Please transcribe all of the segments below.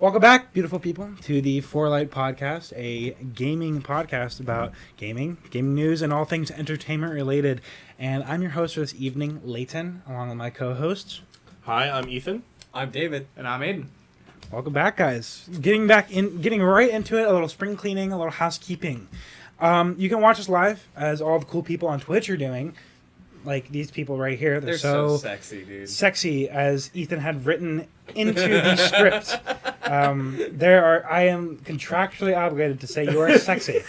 Welcome back, beautiful people, to the Forlight Podcast, a gaming podcast about gaming news, and all things entertainment related. And I'm your host for this evening, Leighton, along with my co-hosts. Hi, I'm Ethan. I'm David. And I'm Aiden. Welcome back, guys. Getting right into it, a little spring cleaning, a little housekeeping. You can watch us live, as all the cool people on Twitch are doing. Like these people right here. They're so sexy, dude. Sexy, as Ethan had written into the script. I am contractually obligated to say you are sexy.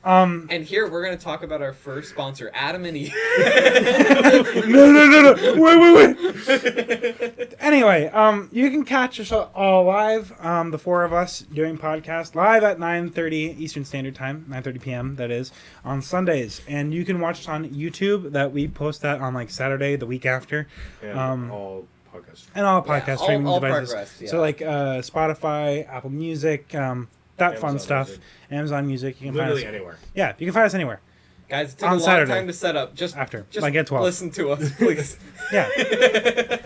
And here we're going to talk about our first sponsor, Adam and Eve. No. Wait. Anyway, you can catch us all live, the four of us doing podcast live at 9:30 Eastern Standard Time, 9:30 p.m. that is, on Sundays. And you can watch us on YouTube. That we post that on like Saturday, the week after. And all podcast. And all podcast streaming all devices. progress, yeah. So like Spotify, Apple Music, that Amazon fun stuff. Music. Amazon Music. You can Literally find us anywhere. Yeah, you can find us anywhere. Guys, it took On a long Saturday. time to set up. Just Like at 12. listen to us, please. Yeah.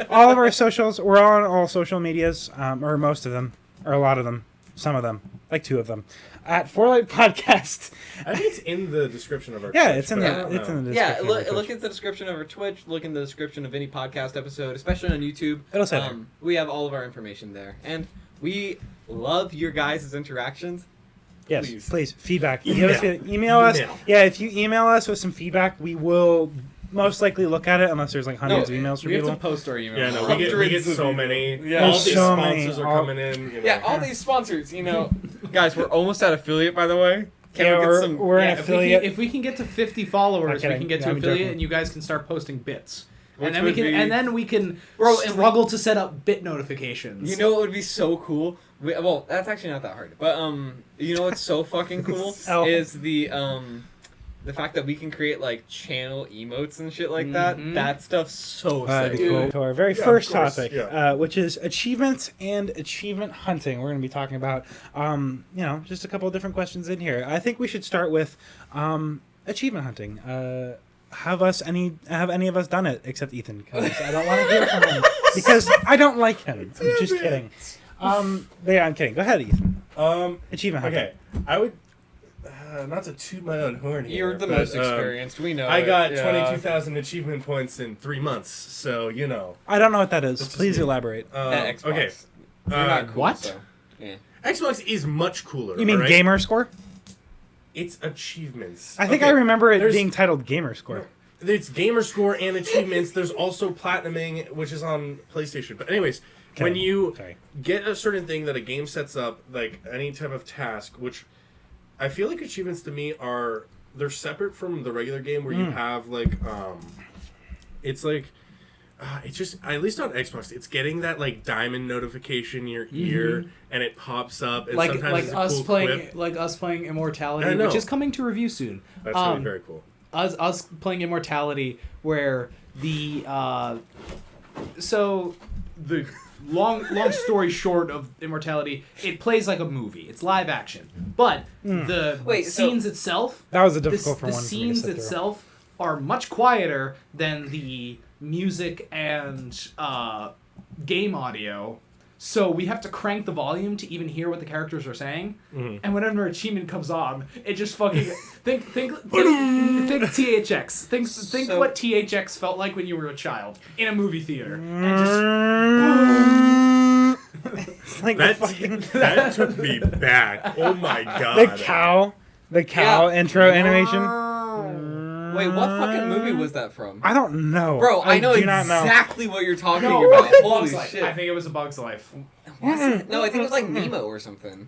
All of our socials, we're on all social medias, or most of them, or a lot of them, some of them, like two of them, at Forlight Podcast. I think it's in the description of our Yeah, Twitch, it's in but the I don't it's know. in the Yeah, description. of our look Twitch. at the description of our Twitch. Look in the description of any podcast episode, especially on YouTube. It'll say there. We have all of our information there. And we love your guys' interactions. Yes, please feedback. Email. Email us. Email. Yeah, if you email us with some feedback, we will most likely look at it, unless there's like hundreds of emails from We have people. to post our email. Yeah, no, we get Hundreds of so people. many. Yeah. All There's these so sponsors many. are coming in. You know. Yeah, all these sponsors, guys, we're almost at affiliate, by the way. Can Yeah, we get some... we're an Yeah, affiliate. if we can get to 50 followers, Not we kidding. can get Yeah, to I'm affiliate, joking. and you guys can start posting bits. Which And then would we can Bro, and struggle to set up bit notifications. You know what would be so cool? Well, that's actually not that hard. But you know what's so fucking cool Oh. is the fact that we can create like channel emotes and shit like that. Mhm. That stuff's so That'd sick. be cool. To our very Yeah, first of course, topic, yeah. which is achievements and achievement hunting. We're going to be talking about, just a couple of different questions in here. I think we should start with achievement hunting. Have any of us done it except Ethan? Because I don't want to hear from him because I don't like him. I'm just kidding. But yeah, I'm kidding. Go ahead, Ethan. Achievement hunting. Okay, I would not to toot my own horn here. You're the but, most experienced. We know. I it. got Yeah. 22,000 achievement points in 3 months, so you know. I don't know what that is. That's just Please me. elaborate. At Xbox. Okay. You're not cool, what? so, yeah. Xbox is much cooler. You mean alright? gamer score? It's achievements. I think Okay, I remember it there's- being titled gamer score. It's gamer score and achievements. There's also platinuming, which is on PlayStation. But anyways, Okay. when you Sorry. get a certain thing that a game sets up, like any type of task, which I feel like achievements to me they're separate from the regular game where you have like it's like it's just, at least on Xbox, it's getting that like diamond notification in your ear and it pops up and like sometimes it's a us cool playing quip. like us playing Immortality, I know. which is coming to review soon. That's gonna be very cool. Us playing Immortality, where the so the long story short of Immortality, it plays like a movie. It's live action, but the Wait, so- scenes itself, That was a the, difficult the one for me to scenes sit through. itself are much quieter than the music and game audio. So we have to crank the volume to even hear what the characters are saying. And whenever achievement comes on, it just fucking think THX. Think So- what THX felt like when you were a child in a movie theater. And It's like the fucking That took me back. Oh my god. the cow intro animation. Wait, what fucking movie was that from? I don't know. Bro, I know do not know. exactly what you're talking no, about. Holy Bug's Life. shit. I think it was A Bug's Life. Was it? No, I think it was like Nemo or something.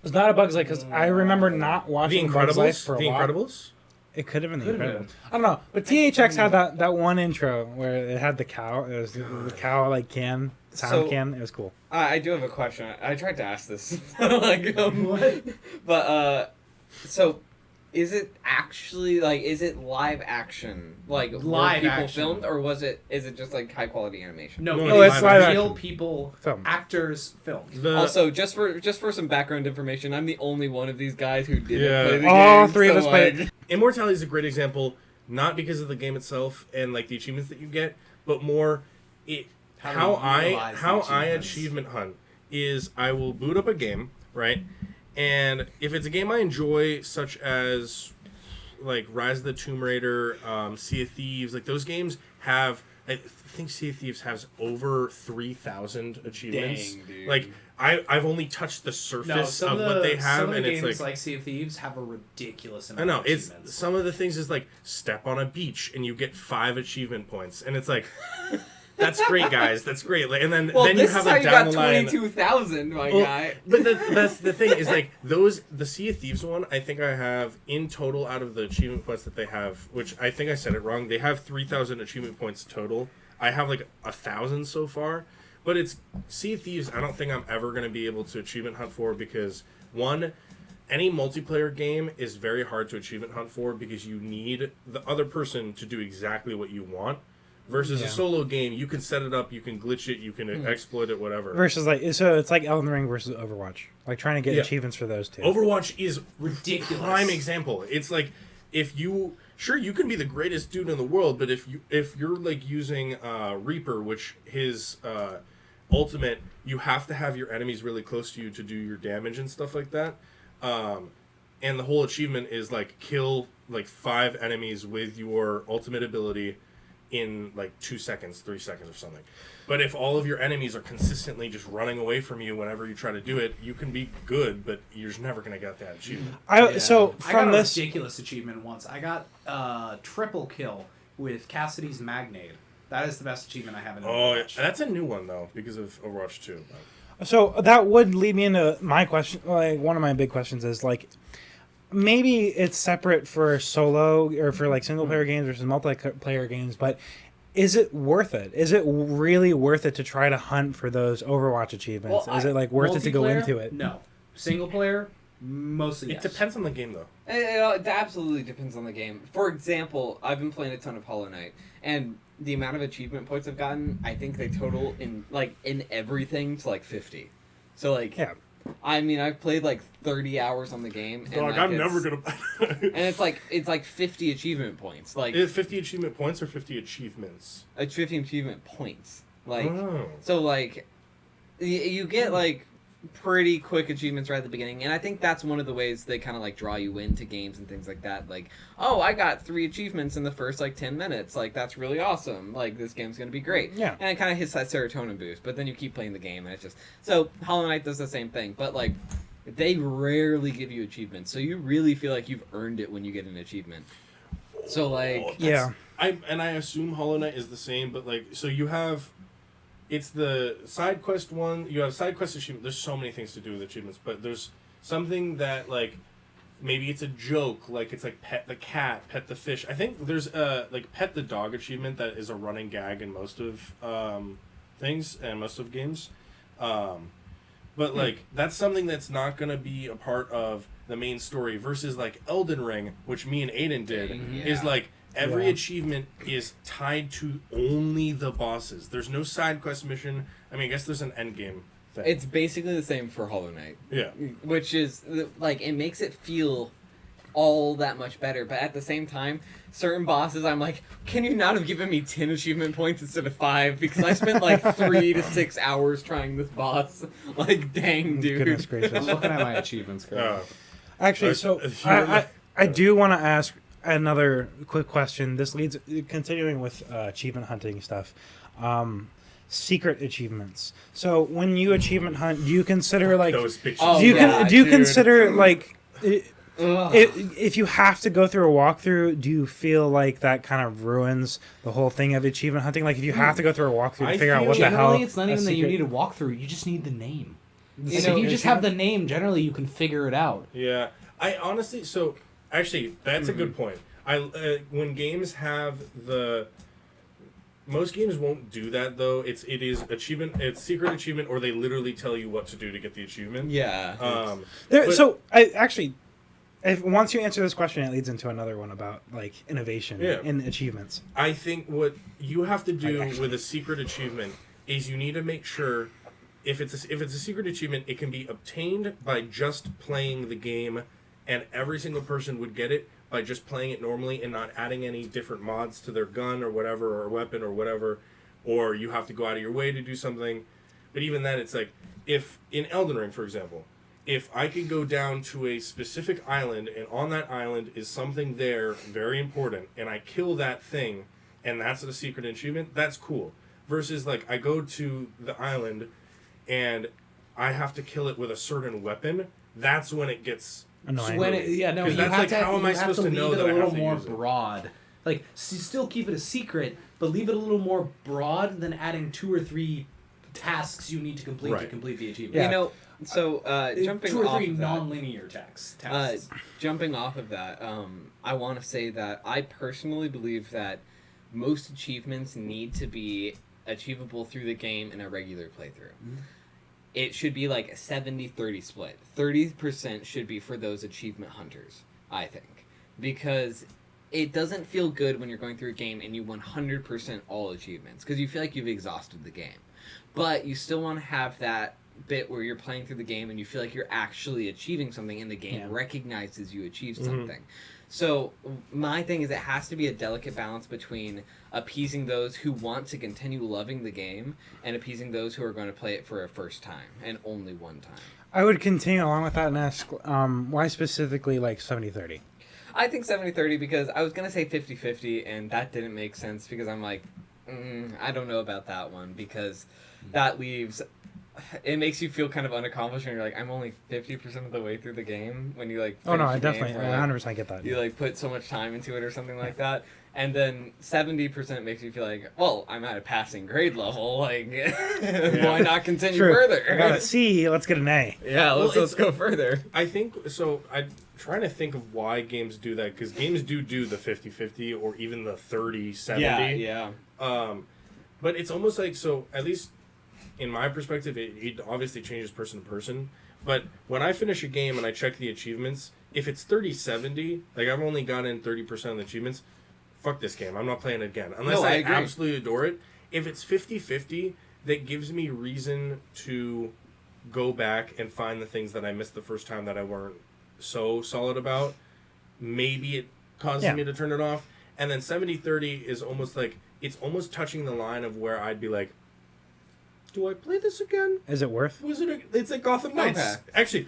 It's not a Bug's Life because I remember not The watching Bug's Life Incredibles? for a The while. Incredibles? It could have been The Could have Incredibles. been. I don't know, but THX had that one intro where it had the cow. It was the cow like sound So- can. It was cool. I do have a question. I tried to ask this. So, is it actually, is it live action? Like, were Live people action. filmed, or is it just, high quality animation? No, No, it's live real action. people, Film. actors filmed. Also, just for some background information, I'm the only one of these guys who didn't Yeah. play the All game. three of so, us played. Immortality is a great example, not because of the game itself and the achievements that you get, but more How to utilize the how I achievements. achievement hunt is I will boot up a game, right? And if it's a game I enjoy, such as like Rise of the Tomb Raider, Sea of Thieves, like those games have, I think Sea of Thieves has over 3,000 achievements. Dang, dude. Like I've only touched the surface of what they have, some of and the it's games like Sea of Thieves have a ridiculous I amount know of it's achievements. some of the things is like step on a beach and you get 5 achievement points, and it's like that's great, guys. That's great. Like, and then Well, then you this have is how like you down got the line. 22,000, my Well, guy. But that's the thing is like the Sea of Thieves one. I think I have in total out of the achievement points that they have, which I think I said it wrong. They have 3,000 achievement points total. I have like 1,000 so far, but it's Sea of Thieves. I don't think I'm ever going to be able to achievement hunt for because one, any multiplayer game is very hard to achievement hunt for because you need the other person to do exactly what you want. Versus a solo game, you can set it up, you can glitch it, you can exploit it, whatever. Versus like so, it's like Elden Ring versus Overwatch. Like trying to get achievements for those two. Overwatch is Ridiculous. prime example. It's like if you you can be the greatest dude in the world, but if you're like using Reaper, which his ultimate, you have to have your enemies really close to you to do your damage and stuff like that. And the whole achievement is like kill like 5 enemies with your ultimate ability in like 2 seconds, 3 seconds or something. But if all of your enemies are consistently just running away from you whenever you try to do it, you can be good, but you're just never going to get that achievement. So I got from a this, ridiculous achievement once. I got triple kill with Cassidy's Magnade. That is the best achievement I have in Overwatch. That's a new one though because of Overwatch 2. so that would lead me into my question. Like one of my big questions is like, maybe it's separate for solo or for like single player games versus multiplayer games, but is it worth it? Is it really worth it to try to hunt for those Overwatch achievements? Well, is it like worth it to go Multiplayer? into it? No. Single player? Mostly It yes. depends on the game though. It absolutely depends on the game. For example, I've been playing a ton of Hollow Knight, and the amount of achievement points I've gotten, I think they total in everything to like 50. So like, Yeah. I mean, I've played like 30 hours on the game, and Dog, like, I'm never gonna. and it's like 50 achievement points, like Is it 50 achievement points or 50 achievements? 50 achievement points, like Oh. so like you get like pretty quick achievements right at the beginning, and I think that's one of the ways they kind of like draw you into games and things like that. Like, oh, I got 3 achievements in the first like 10 minutes, like that's really awesome, like this game's gonna be great. Yeah. And it kind of hits that serotonin boost, but then you keep playing the game and it's just so Hollow Knight does the same thing, but like they rarely give you achievements, so you really feel like you've earned it when you get an achievement. So like Yeah. I assume Hollow Knight is the same, but like so you have. It's the side quest one. You have side quest achievement. There's so many things to do with achievements, but there's something that like maybe it's a joke. Like it's like pet the cat, pet the fish. I think there's like pet the dog achievement that is a running gag in most of things and most of games. But like that's something that's not gonna be a part of the main story. Versus like Elden Ring, which me and Aiden did, is like. Every achievement is tied to only the bosses. There's no side quest mission. I mean, I guess there's an end game thing. it's basically the same for Hollow Knight. Yeah. Which is like it makes it feel all that much better, but at the same time certain bosses I'm like, can you not have given me 10 achievement points instead of 5 because I spent like 3 to 6 hours trying this boss. Like dang dude. Goodness gracious. I'm looking at my achievements currently. Actually, so I do want to ask another quick question. This leads continuing with achievement hunting stuff. Secret achievements. So when you achievement hunt, do you consider like Those bitches. Oh, do you yeah, do you dude. consider like Ugh. if you have to go through a walkthrough, do you feel like that kind of ruins the whole thing of achievement hunting? Like if you have to go through a walkthrough to I figure out feel what the hell Generally, it's not a even that you secret- need a walkthrough. You just need the name. You So know, if you just have the name, generally you can figure it out. Yeah. I honestly, so actually, that's a good point. When games have most games won't do that though. It is achievement. It's secret achievement, or they literally tell you what to do to get the achievement. Yeah. There, But- so I actually, once you answer this question, it leads into another one about like innovation in achievements. I think what you have to do Like, actually- with a secret achievement is you need to make sure if it's a secret achievement, it can be obtained by just playing the game, and every single person would get it by just playing it normally and not adding any different mods to their gun or whatever or weapon or whatever, or you have to go out of your way to do something. But even then, it's like, if in Elden Ring, for example, if I could go down to a specific island, and on that island is something there very important, and I kill that thing, and that's a secret achievement, that's cool. Versus, like, I go to the island, and I have to kill it with a certain weapon, that's when it gets annoying. When it, yeah, no, 'Cause you that's have like, to, how am you I have supposed to to know leave it that a I little have to more use it? broad. Like, still keep it a secret, but leave it a little more broad than adding 2 or 3 tasks you need to complete to Right. complete the achievement. Yeah. You know, so jumping 2 or off 3 of that, non-linear tasks. jumping off of that, I want to say that I personally believe that most achievements need to be achievable through the game in a regular playthrough. Mm-hmm. It should be like a 70-30 split. 30% should be for those achievement hunters, I think. Because it doesn't feel good when you're going through a game and you 100% all achievements, because you feel like you've exhausted the game. But you still want to have that bit where you're playing through the game and you feel like you're actually achieving something and the game recognizes you achieved something. So my thing is, it has to be a delicate balance between appeasing those who want to continue loving the game and appeasing those who are going to play it for a first time and only one time. I would continue along with that and ask, why specifically like 70-30? I think 70-30 because I was going to say 50-50 and that didn't make sense because I'm like, I don't know about that one, because that leaves... It makes you feel kind of unaccomplished when you're like, I'm only 50% of the way through the game when you like. Oh no, finish I the definitely, game, or, like, 100% get that. you like put so much time into it or something like that, and then 70% makes you feel like, well, I'm at a passing grade level, like why not continue True. further? I got a C, let's get an A. Yeah, Well, let's go further. I think so. I'm trying to think of why games do that, because games do the 50-50 or even the 30-70. Yeah. But it's almost like, so at least in my perspective, it obviously changes person to person. But when I finish a game and I check the achievements, if it's 30-70, like I've only gotten 30% of the achievements, fuck this game. I'm not playing it again. Unless No, I I agree. absolutely adore it. If it's 50-50, that gives me reason to go back and find the things that I missed the first time that I weren't so solid about. Maybe it causes me to turn it off. And then 70-30 is almost like, it's almost touching the line of where I'd be like, do I play this again? Is it worth? It's like Gotham Knights. Okay. Actually,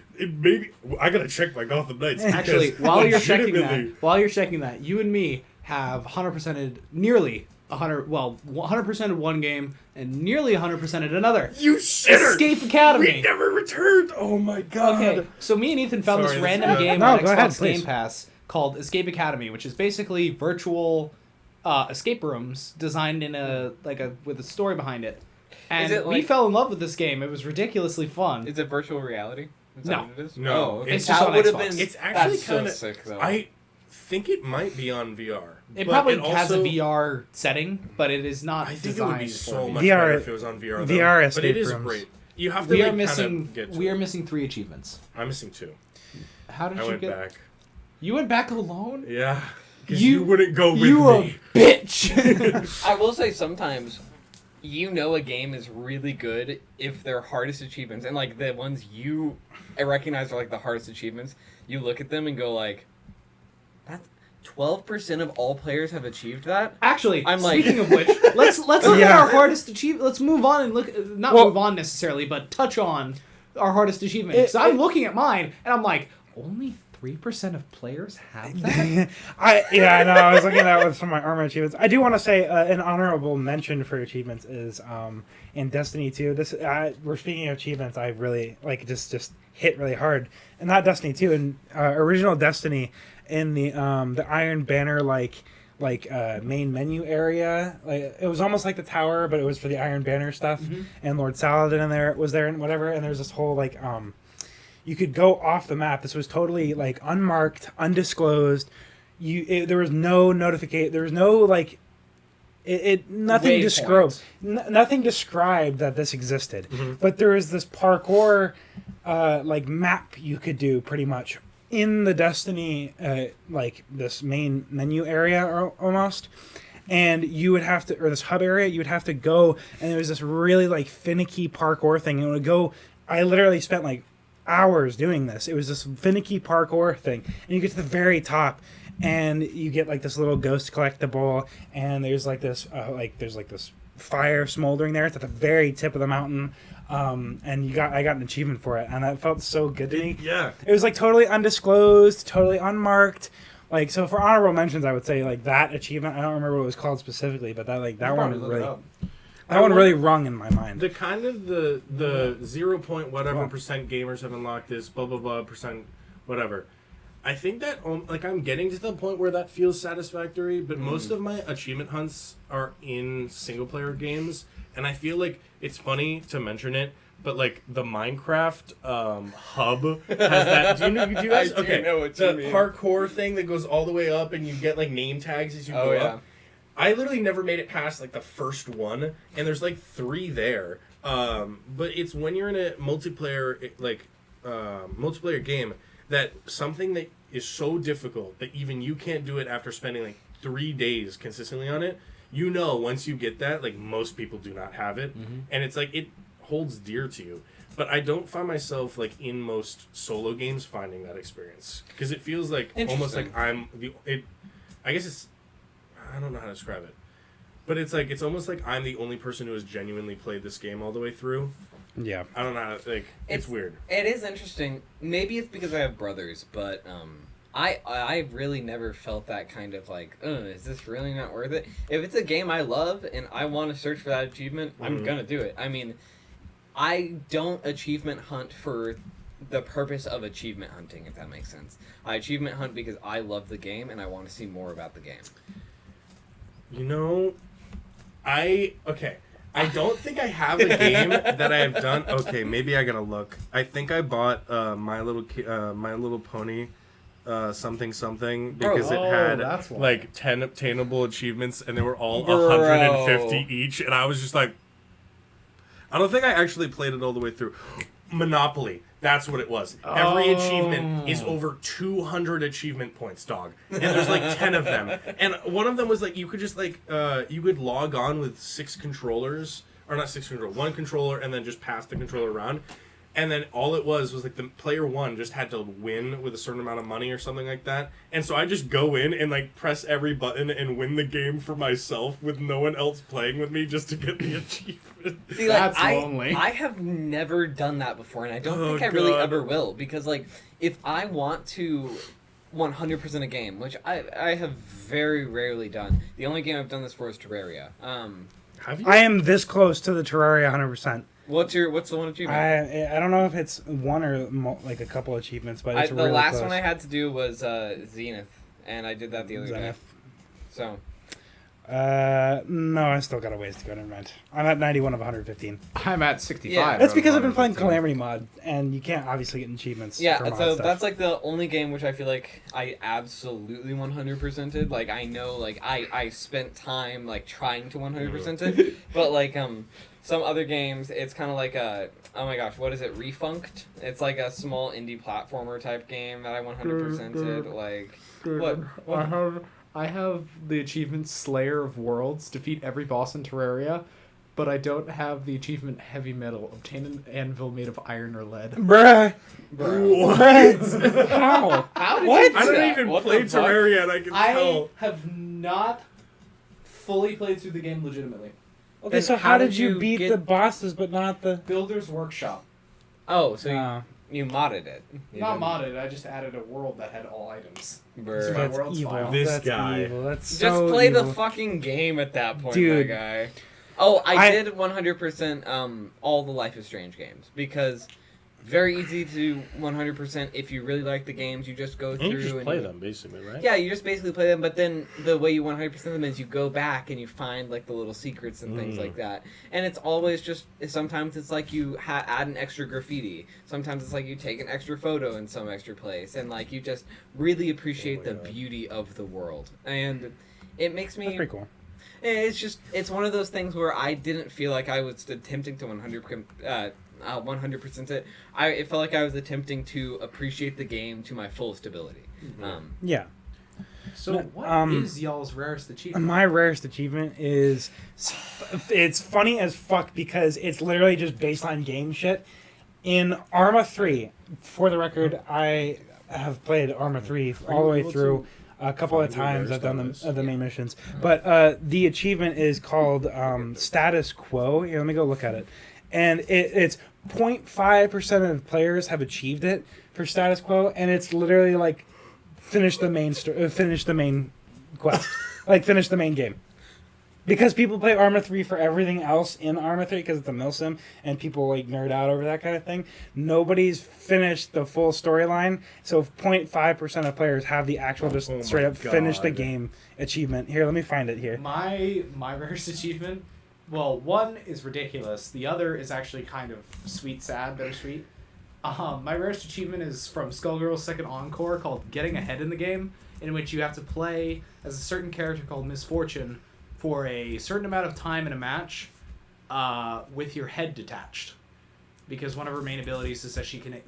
I gotta check my Gotham Knights. Actually, because while you're checking legitimately- that, you and me have 100%ed nearly 100% of one game and nearly 100%ed another. You shitter! Escape Academy. We never returned. Oh my god. Okay, so me and Ethan found Sorry, this that's random bad. game No, on go ahead, Xbox please. Game Pass called Escape Academy, which is basically virtual escape rooms designed in with a story behind it. And Is it we like- fell in love with this game. It was ridiculously fun. Is it virtual reality? Is that No. what it is? No. Oh, okay. It's just That on would have Xbox. been. It's actually that's so kind of sick, though. I think it might be on VR. It but probably it has a also- VR setting, but it is not I think it designed would be for so me. much VR better if it was on VR. Though. VR but escape it is rooms. great. You have to We like, are missing. kind of get to We are it. missing 3 achievements. I'm missing 2. How did I you went get? back. You went back alone. Yeah. Because You- you wouldn't go with You me. a bitch. I will say sometimes you know a game is really good if their hardest achievements, and like the ones you recognize are like the hardest achievements, you look at them and go like, that's 12% of all players have achieved that? Actually, I'm like- speaking of which, let's look at Yeah. our hardest achievement. Let's move on and move on necessarily, but touch on our hardest achievement. Because I'm looking at mine and I'm like, only 3% of players have that. I know. I was looking at that with some of my armor achievements. I do want to say an honorable mention for achievements is in Destiny 2. This we're speaking of achievements. I really like just hit really hard, and not Destiny 2. In original Destiny, in the Iron Banner main menu area, like it was almost like the tower, but it was for the Iron Banner stuff. Mm-hmm. And Lord Saladin was there and whatever. And there's this whole you could go off the map. This was totally like unmarked, undisclosed. There was no notification. There was no nothing described. Nothing described that this existed. Mm-hmm. But there was this parkour map you could do pretty much in the Destiny this main menu area almost. And you would have to, or this hub area, you would have to go, and there was this really finicky parkour thing. And it would go. I literally spent hours doing this. It was this finicky parkour thing, and you get to the very top, and you get like this little ghost collectible, and there's like this fire smoldering there. It's at the very tip of the mountain, and I got an achievement for it, and that felt so good to me. Yeah. It was like totally undisclosed, totally unmarked. Like, so for honorable mentions, I would say like that achievement. I don't remember what it was called specifically, but that one really rung in my mind. The kind of the 0 point whatever percent gamers have unlocked this blah blah blah percent whatever. I think that like I'm getting to the point where that feels satisfactory, but most of my achievement hunts are in single player games, and I feel like it's funny to mention it, but like the Minecraft hub has that. Do you guys? I do know what you mean. Parkour thing that goes all the way up, and you get like name tags as you go up. I literally never made it past like the first one, and there's like 3 there. But it's when you're in a multiplayer multiplayer game that something that is so difficult that even you can't do it after spending like 3 days consistently on it. You know, once you get that, like most people do not have it, and it's like it holds dear to you. But I don't find myself like in most solo games finding that experience because it feels like almost like I'm the. I guess it's. I don't know how to describe it, but it's almost like I'm the only person who has genuinely played this game all the way through. Yeah, I don't know how to, it's weird. It is interesting. Maybe it's because I have brothers, but I really never felt that kind of like, is this really not worth it? If it's a game I love and I want to search for that achievement, I'm gonna do it. I mean, I don't achievement hunt for the purpose of achievement hunting, if that makes sense. I achievement hunt because I love the game and I want to see more about the game. You know, I don't think I have a game that I have done. Okay, maybe I gotta look. I think I bought My Little Pony, something because it had like 10 obtainable achievements and they were all 150 each, and I was just like, I don't think I actually played it all the way through. Monopoly. That's what it was. Every achievement is over 200 achievement points, dog. And there's like 10 of them. And one of them was like, you could just like, you could log on with 6 controllers, or not 6 controllers, 1 controller, and then just pass the controller around. And then all it was like the player 1 just had to win with a certain amount of money or something like that. And so I just go in and like press every button and win the game for myself with no one else playing with me just to get the achievement. See, like, That's lonely. I have never done that before, and I don't think I really ever will, because like if I want to 100% a game, which I have very rarely done. The only game I've done this for is Terraria. Have you? I am this close to the Terraria 100%. What's the one achievement? I don't know if it's one or like a couple achievements, but it's really the last close. one I had to do was Zenith, and I did that the other day. So. No, I still got a ways to go. Never mind. I'm at 91 of 115. I'm at 65. Yeah. That's because I've been playing Calamity Mod, and you can't obviously get achievements. Yeah, for mod so stuff. that's like the only game which I feel like I absolutely 100%ed. Like I know, like I spent time like trying to 100% it, but like some other games, it's kind of like a, oh my gosh, what is it? Refunked? It's like a small indie platformer type game that I 100%ed. Like what? I have the achievement Slayer of Worlds, defeat every boss in Terraria, but I don't have the achievement Heavy Metal, obtain an anvil made of iron or lead. Bruh. What? How? How did What? you do I don't that? even What play the fuck? Terraria, and I can tell. have not fully played through the game legitimately. Okay, Then so how did you beat the bosses but not the... Builder's Workshop. Oh, so you modded it. You Not didn't- modded, I just added a world that had all items. Brr. My That's world's evil. file. This That's guy. evil. That's Just so play evil. the fucking game at that point, Dude. my guy. Oh, I I- did 100% all the Life is Strange games because very easy to 100% if you really like the games. You just go through And you just and play them, basically, right? Yeah, you just basically play them, but then the way you 100% them is you go back and you find like the little secrets and things like that. And it's always just, sometimes it's like you add an extra graffiti. Sometimes it's like you take an extra photo in some extra place. And like you just really appreciate the beauty of the world. And it makes me... That's pretty cool. It's just, it's one of those things where I didn't feel like I was attempting to 100% it. It felt like I was attempting to appreciate the game to my fullest ability. Yeah. So what is y'all's rarest achievement? My rarest achievement is... It's funny as fuck because it's literally just baseline game shit. In Arma 3, for the record, I have played Arma 3 all the way through. a couple of Find your times. rare I've done status. the main missions, but the achievement is called status quo. Here, let me go look at it, and it's 0.5% of players have achieved it for status quo, and it's literally like finish the main quest, like finish the main game. Because people play Arma 3 for everything else in Arma 3 because it's a milsim and people like nerd out over that kind of thing. Nobody's finished the full storyline, so 0.5% of players have the actual just straight up finish the game achievement. Here, let me find it here. My rarest achievement, well, one is ridiculous. The other is actually kind of sweet, sad, bittersweet. My rarest achievement is from Skullgirl's second encore called Getting Ahead in the Game, in which you have to play as a certain character called Misfortune for a certain amount of time in a match with your head detached. Because one of her main abilities is that she can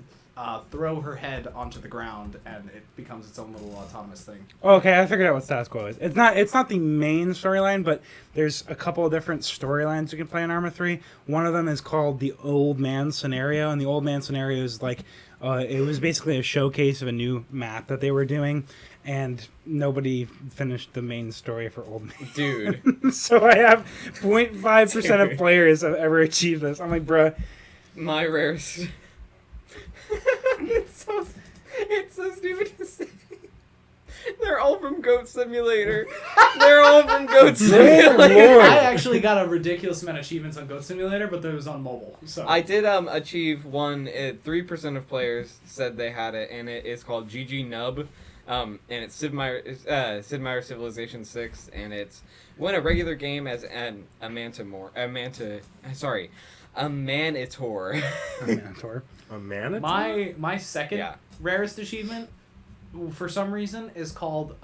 throw her head onto the ground and it becomes its own little autonomous thing. Okay, I figured out what status quo is. It's not the main storyline, but there's a couple of different storylines you can play in Arma 3. One of them is called the Old Man Scenario, and the Old Man Scenario is like it was basically a showcase of a new map that they were doing, and nobody finished the main story for Old Man. Dude. So I have 0.5% of players have ever achieved this. I'm like, bruh. My rarest. it's so stupid to say. They're all from Goat Simulator. They're all from Goat Simulator. Lord. I actually got a ridiculous amount of achievements on Goat Simulator, but that was on mobile. So I did achieve one. 3% of players said they had it, and it is called GG Nub. And it's Sid Meier's Civilization 6, and it's win a regular game as a Manator. A Manator. A man? my second rarest achievement, for some reason, is called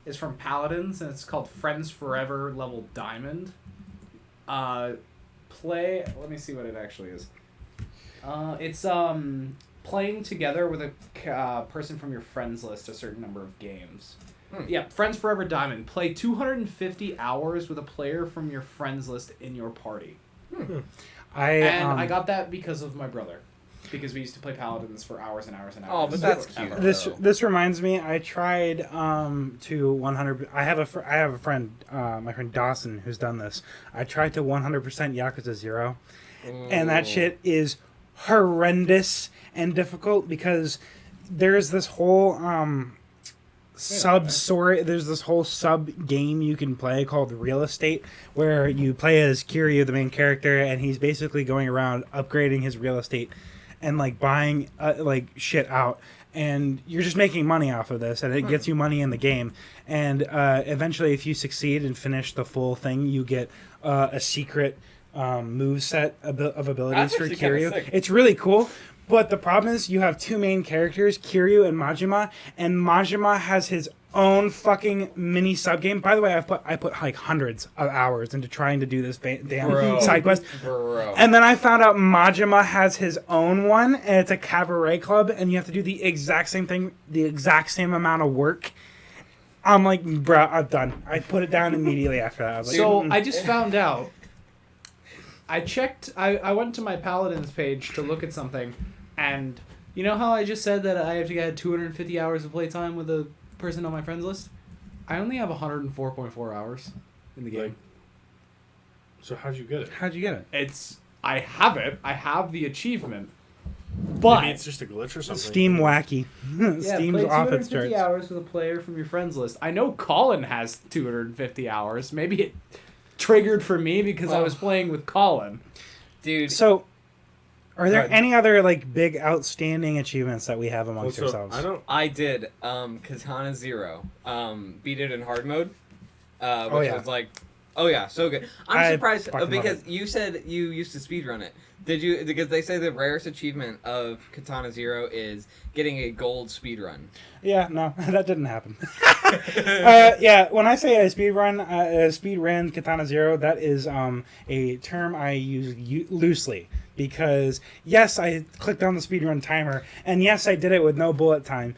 is from Paladins, and it's called Friends Forever level Diamond. Let me see what it actually is. It's playing together with a person from your friends list a certain number of games. Yeah, Friends Forever Diamond. Play 250 hours with a player from your friends list in your party. I got that because of my brother. Because we used to play Paladins for hours and hours and hours. Oh, but that's cute. This reminds me. I tried to 100. I have a friend, my friend Dawson, who's done this. I tried to 100% Yakuza 0, and that shit is horrendous and difficult because there's this whole there's this whole sub game you can play called Real Estate, where you play as Kiryu, the main character, and he's basically going around upgrading his real estate and like buying like shit out, and you're just making money off of this, and it gets you money in the game, and eventually if you succeed and finish the full thing, you get a secret move set of abilities for Kiryu. It's really cool. But the problem is you have two main characters, Kiryu and Majima has his own fucking mini subgame. By the way, I put like hundreds of hours into trying to do this damn side quest. Bro. And then I found out Majima has his own one, and it's a cabaret club, and you have to do the exact same thing, the exact same amount of work. I'm like, bro, I'm done. I put it down immediately after that. I was like, So I just found out. I went to my Paladins page to look at something, and you know how I just said that I have to get 250 hours of playtime with a person on my friends list? I only have 104.4 hours in the game. So how'd you get it? How'd you get it? I have it. I have the achievement. But maybe it's just a glitch or something. Steam wacky. Steam's off its charts. 250 hours with a player from your friends list. I know Colin has 250 hours. Maybe it triggered for me because I was playing with Colin. Dude. So, are there any other like big outstanding achievements that we have amongst ourselves? I did Katana 0. Beat it in hard mode. Which was like, oh yeah, so good. I'm surprised because you said you used to speedrun it. Did you? Because they say the rarest achievement of Katana 0 is getting a gold speedrun. Yeah, no, that didn't happen. Yeah, when I say a speedrun Katana 0, that is a term I use loosely. Because, yes, I clicked on the speedrun timer, and yes, I did it with no bullet time.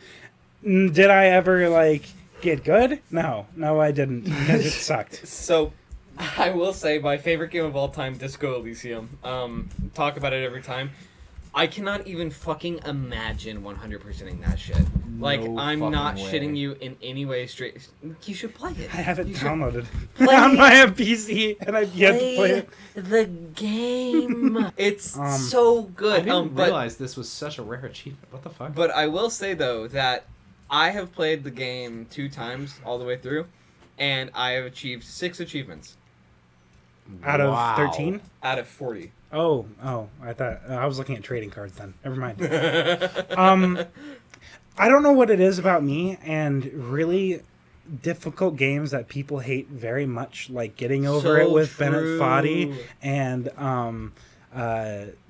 Did I ever, like, get good? No, I didn't, because it sucked. So, I will say my favorite game of all time, Disco Elysium. Talk about it every time. I cannot even fucking imagine 100%ing that shit. Like, No I'm not fucking way. shitting you in any way straight. You should play it. I have it You should downloaded play on my PC, and I've yet to play it. the game. It's so I good. didn't But realize this was such a rare achievement. What the fuck? But I will say, though, that I have played the game 2 times all the way through, and I have achieved 6 achievements Out of 13? out of 40. Oh, I thought I was looking at trading cards then. Never mind. I don't know what it is about me and really difficult games that people hate very much, like Getting Over It So with Bennett true. Foddy and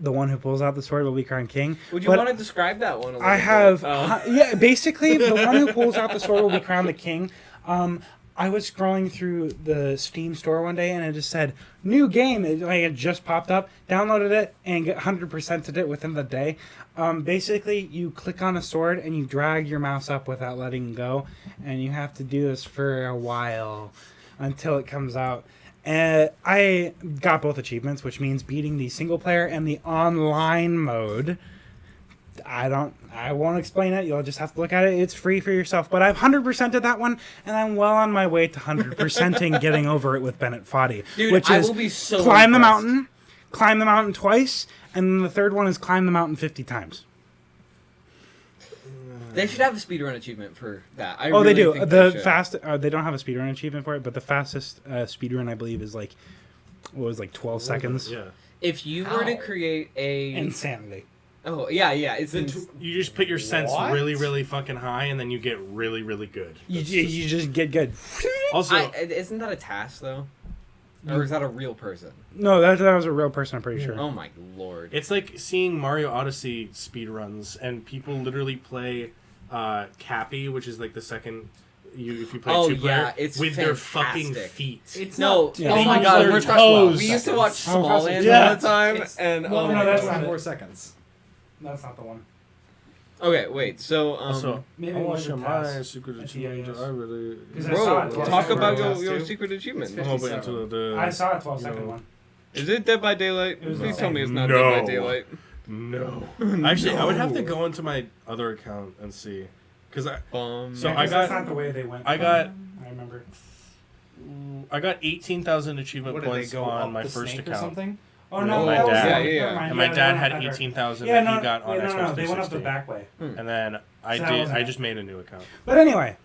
the one who pulls out the sword will be crowned king. Would you But want to describe that one a little I have, bit? yeah, basically, the one who pulls out the sword will be crowned the king. I was scrolling through the Steam store one day and it just said, new game. It just popped up, downloaded it, and 100%ed it within the day. Basically, you click on a sword and you drag your mouse up without letting go. And you have to do this for a while until it comes out. And I got both achievements, which means beating the single player and the online mode. I won't explain it. You'll just have to look at it. It's free for yourself. But I've 100%ed that one, and I'm well on my way to 100%ing Getting Over It with Bennett Foddy. Dude, which I is will be so climb impressed. the mountain twice, and then the third one is climb the mountain 50 times. They should have a speedrun achievement for that. I Oh, really they do. think The they should. fast. They don't have a speedrun achievement for it, but the fastest speedrun, I believe, is like 12 seconds. Yeah. If you were to How? create a... Insanity. Oh, yeah. It's You just put your sense What? really, really fucking high, and then you get really, really good. You just get good. Also, isn't that a task, though? Or is that a real person? No, that was a real person. I'm pretty sure. Oh, my lord. it's like seeing Mario Odyssey speedruns, and people literally play Cappy, which is like the second. If you play Oh, 2-player, yeah, it's with their fucking fantastic. feet. It's No, not Yeah. oh They my use god, their we're toes. we used to watch Oh, Small Ant yeah. all the time, It's- and well, oh no, my that's god. not 4 seconds. That's not the one. Okay, wait, so, Also, Maybe I it want was to a my test. secret At achievement. TAS. I really. Because I saw it bro, twice. talk Yeah. about Test your too. secret achievement. It's I'm hoping into the. I saw a 12 you second know, one. Is it Dead by Daylight? It was Please the tell same. me it's not No. Dead by Daylight. No. Actually, I would have to go into my other account and see, because So Yeah, I 'cause got- that's not the way they went. I got- I remember. 18,000 achievement What did they points go on up my the first snake or account, something? Oh Yeah, no, my that was dad- never Yeah. mind. and my Yeah, dad they had went up 18,000 Yeah, that no, he got on wait, Xbox no, they went up the 360. back way. And then I So that did. wasn't I it. just made a new account. But anyway,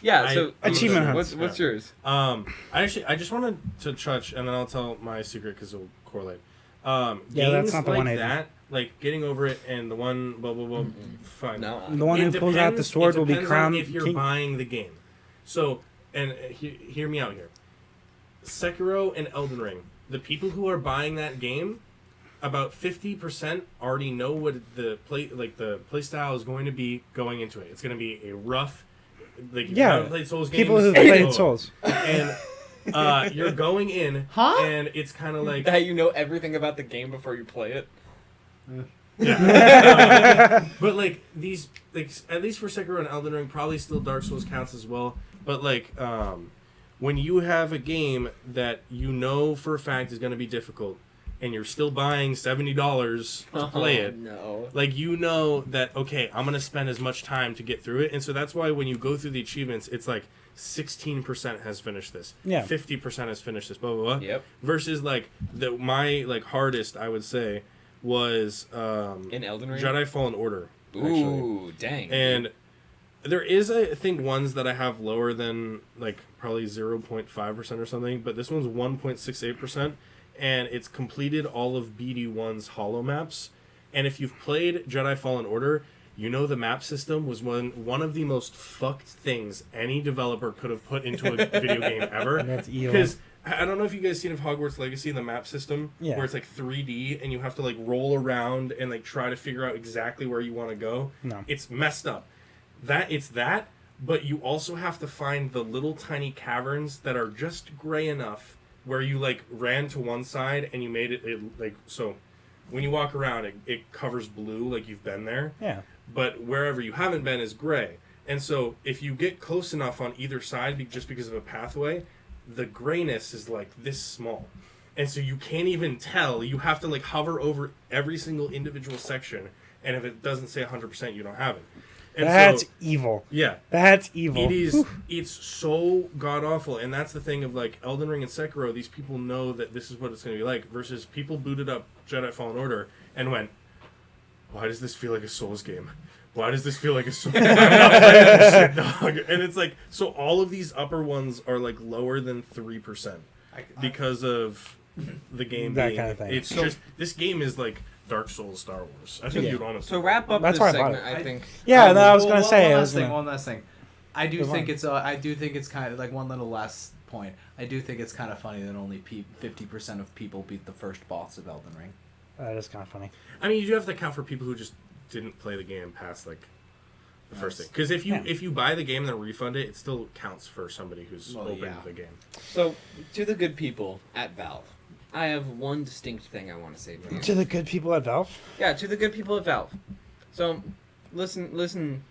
Yeah, I- so Achievement hunts. What's yours? I just wanted to touch, and then I'll tell my secret because it'll correlate. Yeah, Games that's not the like 180. that, like Getting Over It, and the one blah blah blah. Fine. No. the one It who pulls out the depends- sword it will be depends on crowned if you're king. buying the game. So, and hear me out here. Sekiro and Elden Ring. The people who are buying that game, about 50% already know what the play style is going to be going into it. It's going to be a rough, like if you Yeah, haven't played Souls games, People who it's played slow. Souls. And you're going in, Huh? and it's kind of like That you know everything about the game before you play it. but like these, like at least for Sekiro and Elden Ring, probably still Dark Souls counts as well. But like, when you have a game that you know for a fact is going to be difficult, and you're still buying $70 to play it, No. like you know that okay, I'm going to spend as much time to get through it, and so that's why when you go through the achievements, it's like 16% has finished this, Yeah. 50% has finished this, blah blah blah. Yep. Versus like my like hardest, I would say, was In Elden Ring. Jedi Fallen Order. Ooh, dang. And there is, I think, ones that I have lower than, like, probably 0.5% or something, but this one's 1.68%, and it's completed all of BD1's hollow maps. And if you've played Jedi Fallen Order, you know the map system was one of the most fucked things any developer could have put into a video game ever. That's evil. Because I don't know if you guys seen of Hogwarts Legacy, the map system, Yeah. where it's like 3D and you have to like roll around and like try to figure out exactly where you want to go. No. It's messed up. It's that, but you also have to find the little tiny caverns that are just gray enough where you like ran to one side and you made it like so. When you walk around, it covers blue like you've been there. Yeah. But wherever you haven't been is gray. And so if you get close enough on either side, just because of a pathway, the grayness is like this small. and so you can't even tell. You have to like hover over every single individual section, and if it doesn't say 100%, you don't have it. And That's evil. Yeah. That's evil. It is. It's so god awful, and that's the thing of like Elden Ring and Sekiro. These people know that this is what it's going to be like. Versus people booted up Jedi Fallen Order and went, "Why does this feel like a Souls game? Why does this feel like a Souls?" I'm not playing this shit, dog. And it's like, so all of these upper ones are like lower than 3% because of the game That being. kind of thing. It's just this game is like Dark Souls, Star Wars. I think you'd honestly. So wrap up That's this why I bought segment, it. I think. Yeah, no, I was Well, gonna say. One last thing. I do Go think on. I do think it's kind of like one little last point. I do think it's kind of funny that only 50% of people beat the first boss of Elden Ring. That is kind of funny. I mean, you do have to account for people who just didn't play the game past like the first thing. Because if you buy the game and then refund it, it still counts for somebody who's opened the game. So, to the good people at Valve, I have one distinct thing I want to say for you. To the good people at Valve. Yeah, to the good people at Valve. So, listen,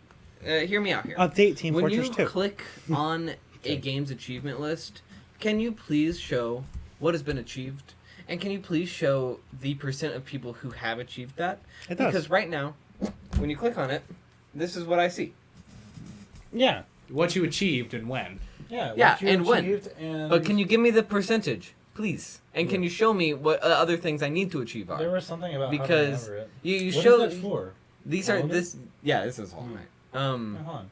hear me out here. Update Team When Fortress you 2. click on a game's achievement list, can you please show what has been achieved? And can you please show the percent of people who have achieved that? It does. Because right now, when you click on it, this is what I see. Yeah. What you achieved and when. Yeah. Yeah, what you and when. achieved and But can you give me the percentage, please? And can you show me what other things I need to achieve are? There was something about Because how to remember it. you What showed is that for? these All are of it? this. Yeah, this is Hollow Knight. Hold on.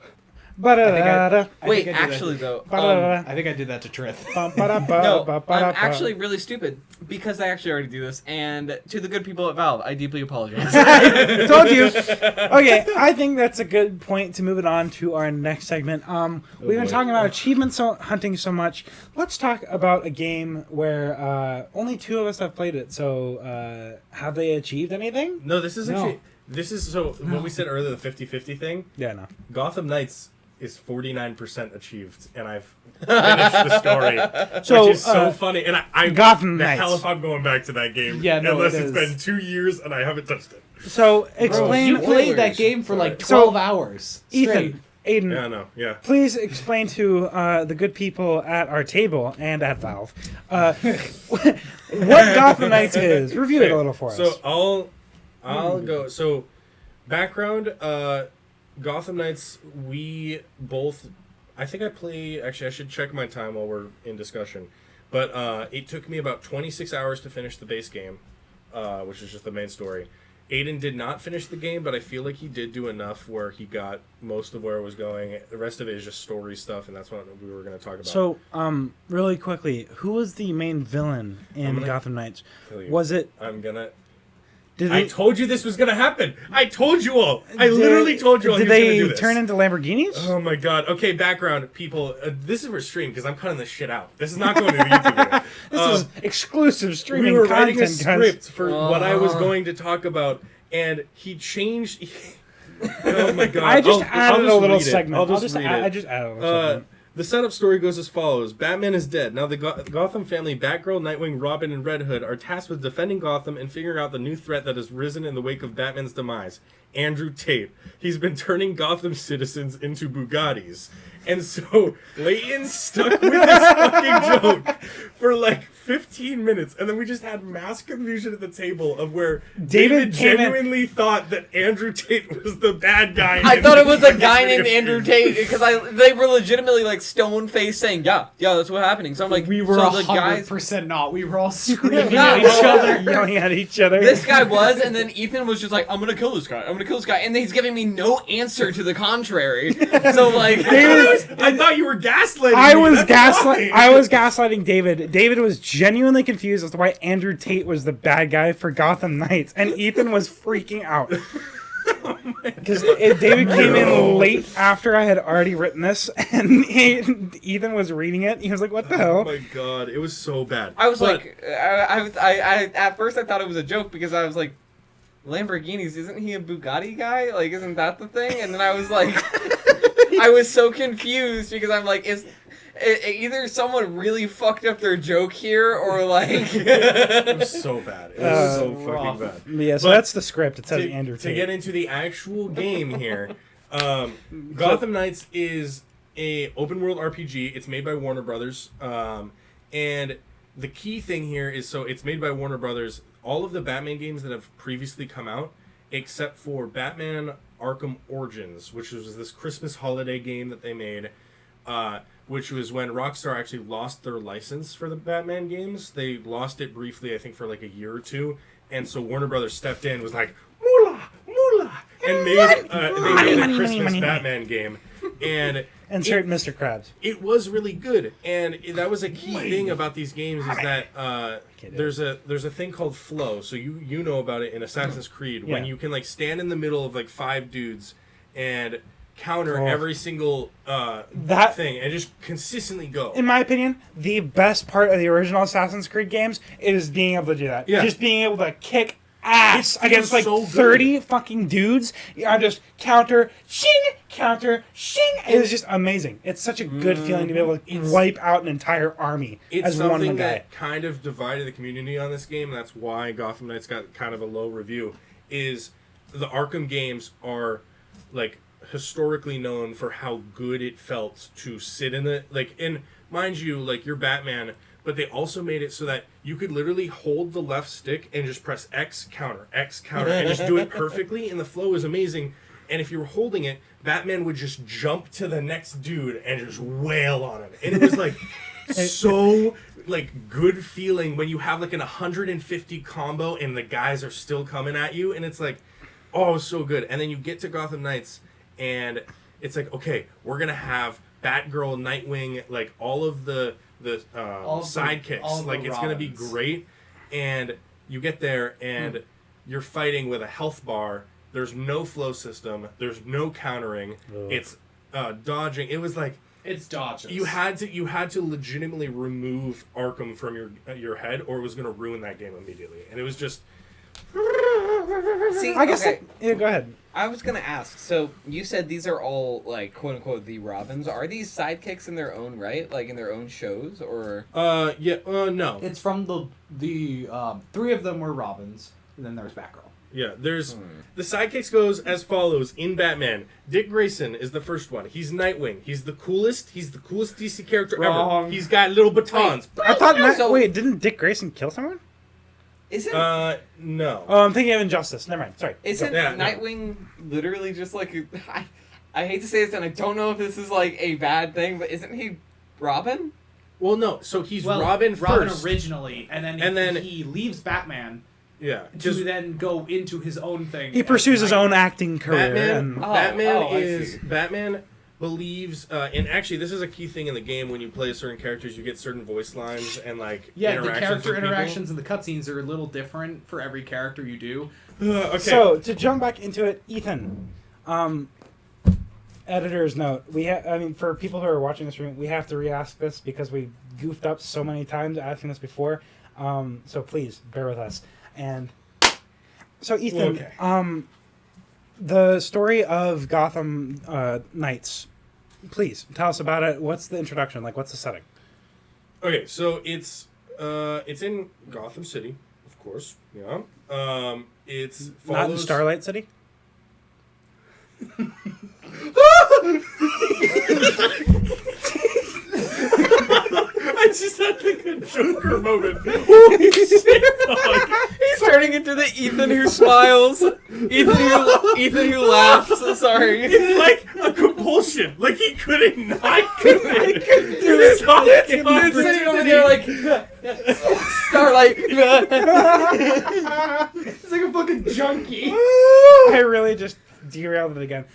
Wait, actually though, I think I did that to Trith. no, I'm actually really stupid because I actually already do this. And to the good people at Valve, I deeply apologize. Told you. Okay, I think that's a good point to move it on to our next segment. We've been talking about achievement hunting so much. Let's talk about a game where only 2 of us have played it. So, have they achieved anything? No, this is No. actually. This is so. When we said earlier the 50-50 thing, Yeah, no. Gotham Knights is 49% achieved, and I've finished the story, So, which is so funny. And I Gotham the Knights. hell if I'm going back to that game, Yeah, no, unless it it's is. been 2 years and I haven't touched it. So, explain, You played that Spoilers. game for like So, 12 hours. straight. Ethan, Aiden. Yeah, no, yeah. Please explain to the good people at our table and at Valve what Gotham Knights is. Review it a little for us. So I'll go. So background, Gotham Knights. We both. I think I play. Actually, I should check my time while we're in discussion. But it took me about 26 hours to finish the base game, which is just the main story. Aiden did not finish the game, but I feel like he did do enough where he got most of where it was going. The rest of it is just story stuff, and that's what we were going to talk about. So, really quickly, who was the main villain in Gotham Knights? Kill you. Was it? I'm gonna. Did I they, told you this was gonna happen. I told you all. I literally told you all. Did he was gonna they do this. turn into Lamborghinis? Oh my god. Okay, background people. This is for stream because I'm cutting this shit out. This is not going to the YouTube video. This is exclusive streaming we were content, writing a guys. script for what I was going to talk about, and he changed. Oh my god! I just I'll added a little segment. I'll just read it. I just added a little segment. The setup story goes as follows. Batman is dead. Now the Gotham family, Batgirl, Nightwing, Robin, and Red Hood, are tasked with defending Gotham and figuring out the new threat that has risen in the wake of Batman's demise. Andrew Tate. He's been turning Gotham citizens into Bugattis. And so Layton stuck with this fucking joke for like 15 minutes, and then we just had mass confusion at the table of where David came in- genuinely thought that Andrew Tate was the bad guy. I in thought it the was a fucking guy named video Andrew game. Tate because they were legitimately like stone faced saying, yeah, that's what's happening. So I'm like, We were so the guys. 100% not. We were all screaming No, at each well, other. Yelling at each other. This guy was, and then Ethan was just like, I'm gonna kill this guy. I'm gonna kill this guy, and then he's giving me no answer to the contrary. So like, I thought you were gaslighting I me. was That's why. gaslighting David. David was genuinely confused as to why Andrew Tate was the bad guy for Gotham Knights, and Ethan was freaking out. Because David came in late after I had already written this, and Ethan was reading it. He was like, "What the Oh hell?" my god, it was so bad. I was But- like, I at first I thought it was a joke because I was like, Lamborghinis, isn't he a Bugatti guy? Like, isn't that the thing? And then I was like, I was so confused because I'm like, is either someone really fucked up their joke here or like. It was so bad. It was so rough. fucking bad. Yeah, so But that's the script. It says Andrew To Tate. get into the actual game here, Gotham Knights is a open world RPG. It's made by Warner Brothers, and the key thing here is, so it's made by Warner Brothers. All of the Batman games that have previously come out, except for Batman Arkham Origins, which was this Christmas holiday game that they made, which was when Rockstar actually lost their license for the Batman games. They lost it briefly, I think, for like a year or two, and so Warner Brothers stepped in, was like, moolah, moolah, and made they made a Christmas Batman game, and Insert Mr. Krabs. it was really good, and that was a key thing about these games is that there's a thing called flow. So you know about it in Assassin's Creed when you can like stand in the middle of like 5 dudes and counter every single that thing and just consistently go. In my opinion, the best part of the original Assassin's Creed games is being able to do that. Yeah. Just being able to kick ass It against like feels so 30 fucking dudes. I just counter, shing. It was just amazing. It's such a good feeling to be able to wipe out an entire army It's as one something guy. that kind of divided the community on this game, and that's why Gotham Knights got kind of a low review, is the Arkham games are, like, historically known for how good it felt to sit in the, like, and mind you, like, you're Batman, but they also made it so that you could literally hold the left stick and just press X counter, and just do it perfectly, and the flow is amazing. And if you were holding it, Batman would just jump to the next dude and just wail on him. And it was like so like good feeling when you have like an 150 combo and the guys are still coming at you, and it's like, oh, it was so good. And then you get to Gotham Knights and it's like, okay, we're gonna have Batgirl, Nightwing, like all of the sidekicks. Like it's gonna be great. And you get there and you're fighting with a health bar. There's no flow system. There's no countering. It's dodging. It was like It's dodges. you had to legitimately remove Arkham from your head, or it was going to ruin that game immediately. And it was just. See, I guess. okay. Yeah, go ahead. I was gonna ask. So you said these are all like quote unquote the Robins. Are these sidekicks in their own right, like in their own shows, or? No. It's from the 3 of them were Robins, and then there's Batgirl. Yeah, there's the sidekicks goes as follows in Batman. Dick Grayson is the first one. He's Nightwing. He's the coolest. He's the coolest DC character Wrong. ever. He's got little batons. I thought. So- Wait, didn't Dick Grayson kill someone? Isn't No. Oh, I'm thinking of Injustice. Never mind. Sorry. isn't Yeah, no. Nightwing literally just like I hate to say this, and I don't know if this is like a bad thing, but isn't he Robin? Well, no. So he's Robin first. Originally, and then he leaves Batman Yeah. to then go into his own thing. He pursues his own acting career. Batman, I Batman believes, and actually this is a key thing in the game. When you play certain characters, you get certain voice lines and like Yeah, the interactions character with people. interactions and the cutscenes are a little different for every character you do. Okay. So to jump back into it, Ethan, editor's note: for people who are watching this room, we have to re-ask this because we goofed up so many times asking this before. So please bear with us. And so Ethan, Okay. The story of Gotham Knights. Please tell us about it. What's the introduction? Like, what's the setting? Okay, so it's in Gotham City, of course. Yeah. It's Not in Starlight City. I just had like a Joker moment. Holy shit! He's turning into the Ethan who smiles, Ethan who laughs. Sorry. It's like a compulsion. Like he couldn't not do it. Dude sitting over there like Starlight. It's like a fucking junkie. I really just derailed it again.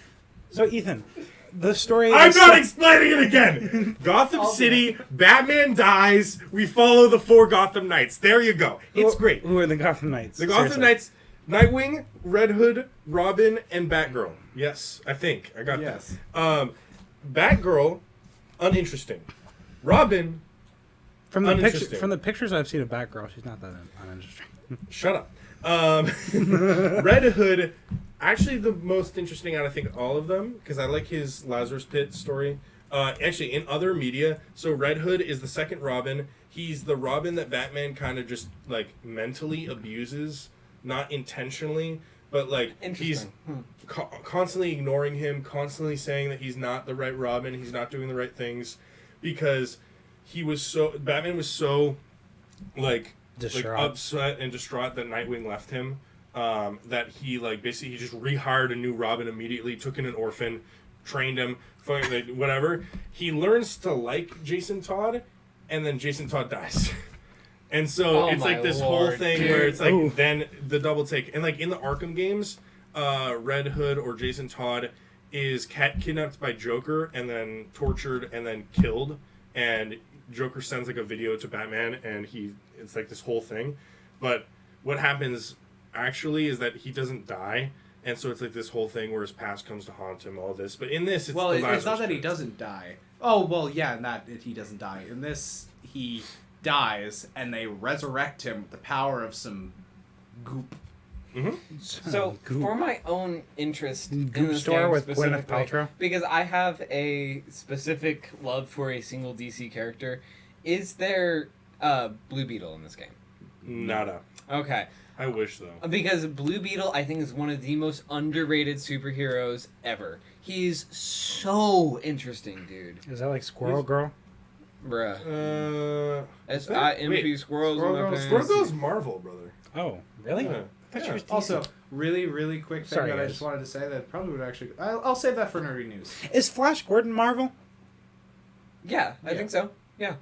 So Ethan, the story. I'm is not set- explaining it again. Gotham City, Batman dies. We follow the 4 Gotham Knights. There you go. It's great. Who are the Gotham Knights? The Gotham Seriously. Knights, Nightwing, Red Hood, Robin, and Batgirl. Yes, I think I got Yes. that. Batgirl, uninteresting. Robin, From the uninteresting. from the pictures I've seen of Batgirl, she's not that uninteresting. shut up. Red Hood, actually the most interesting out of I think all of them because I like his Lazarus Pit story. Actually, in other media, so Red Hood is the second Robin. He's the Robin that Batman kind of just like mentally abuses, not intentionally, but like he's constantly ignoring him, constantly saying that he's not the right Robin, he's not doing the right things, because Batman was so Distraught. upset and distraught that Nightwing left him. That he basically he just rehired a new Robin immediately, took in an orphan, trained him, whatever. He learns to like Jason Todd, and then Jason Todd dies. And so it's like this whole thing where it's like then the double take. And like in the Arkham games, Red Hood or Jason Todd is kidnapped by Joker and then tortured and then killed. And Joker sends like a video to Batman and it's like this whole thing. But what happens actually is that he doesn't die. And so it's like this whole thing where his past comes to haunt him, all this. But in this, it's it's not that he doesn't die. Oh, well, yeah, not that he doesn't die. In this, he dies, and they resurrect him with the power of some goop. Mm-hmm. So, for my own interest in Goop this store game with Gwyneth specifically, Paltrow? because I have a specific love for a single DC character, is there Blue Beetle in this game? Nada. Okay. I wish though. Because Blue Beetle, I think, is one of the most underrated superheroes ever. He's so interesting, dude. Is that like Squirrel Girl? Bruh. Wait, MP Squirrels in my pants. Squirrel Girl's Marvel, brother. Oh, really? Yeah. I thought she was DC. Also, really quick thing Sorry, that I guys. just wanted to say that probably would actually... I'll save that for nerdy news. Is Flash Gordon Marvel? Yeah, I think so. Yeah.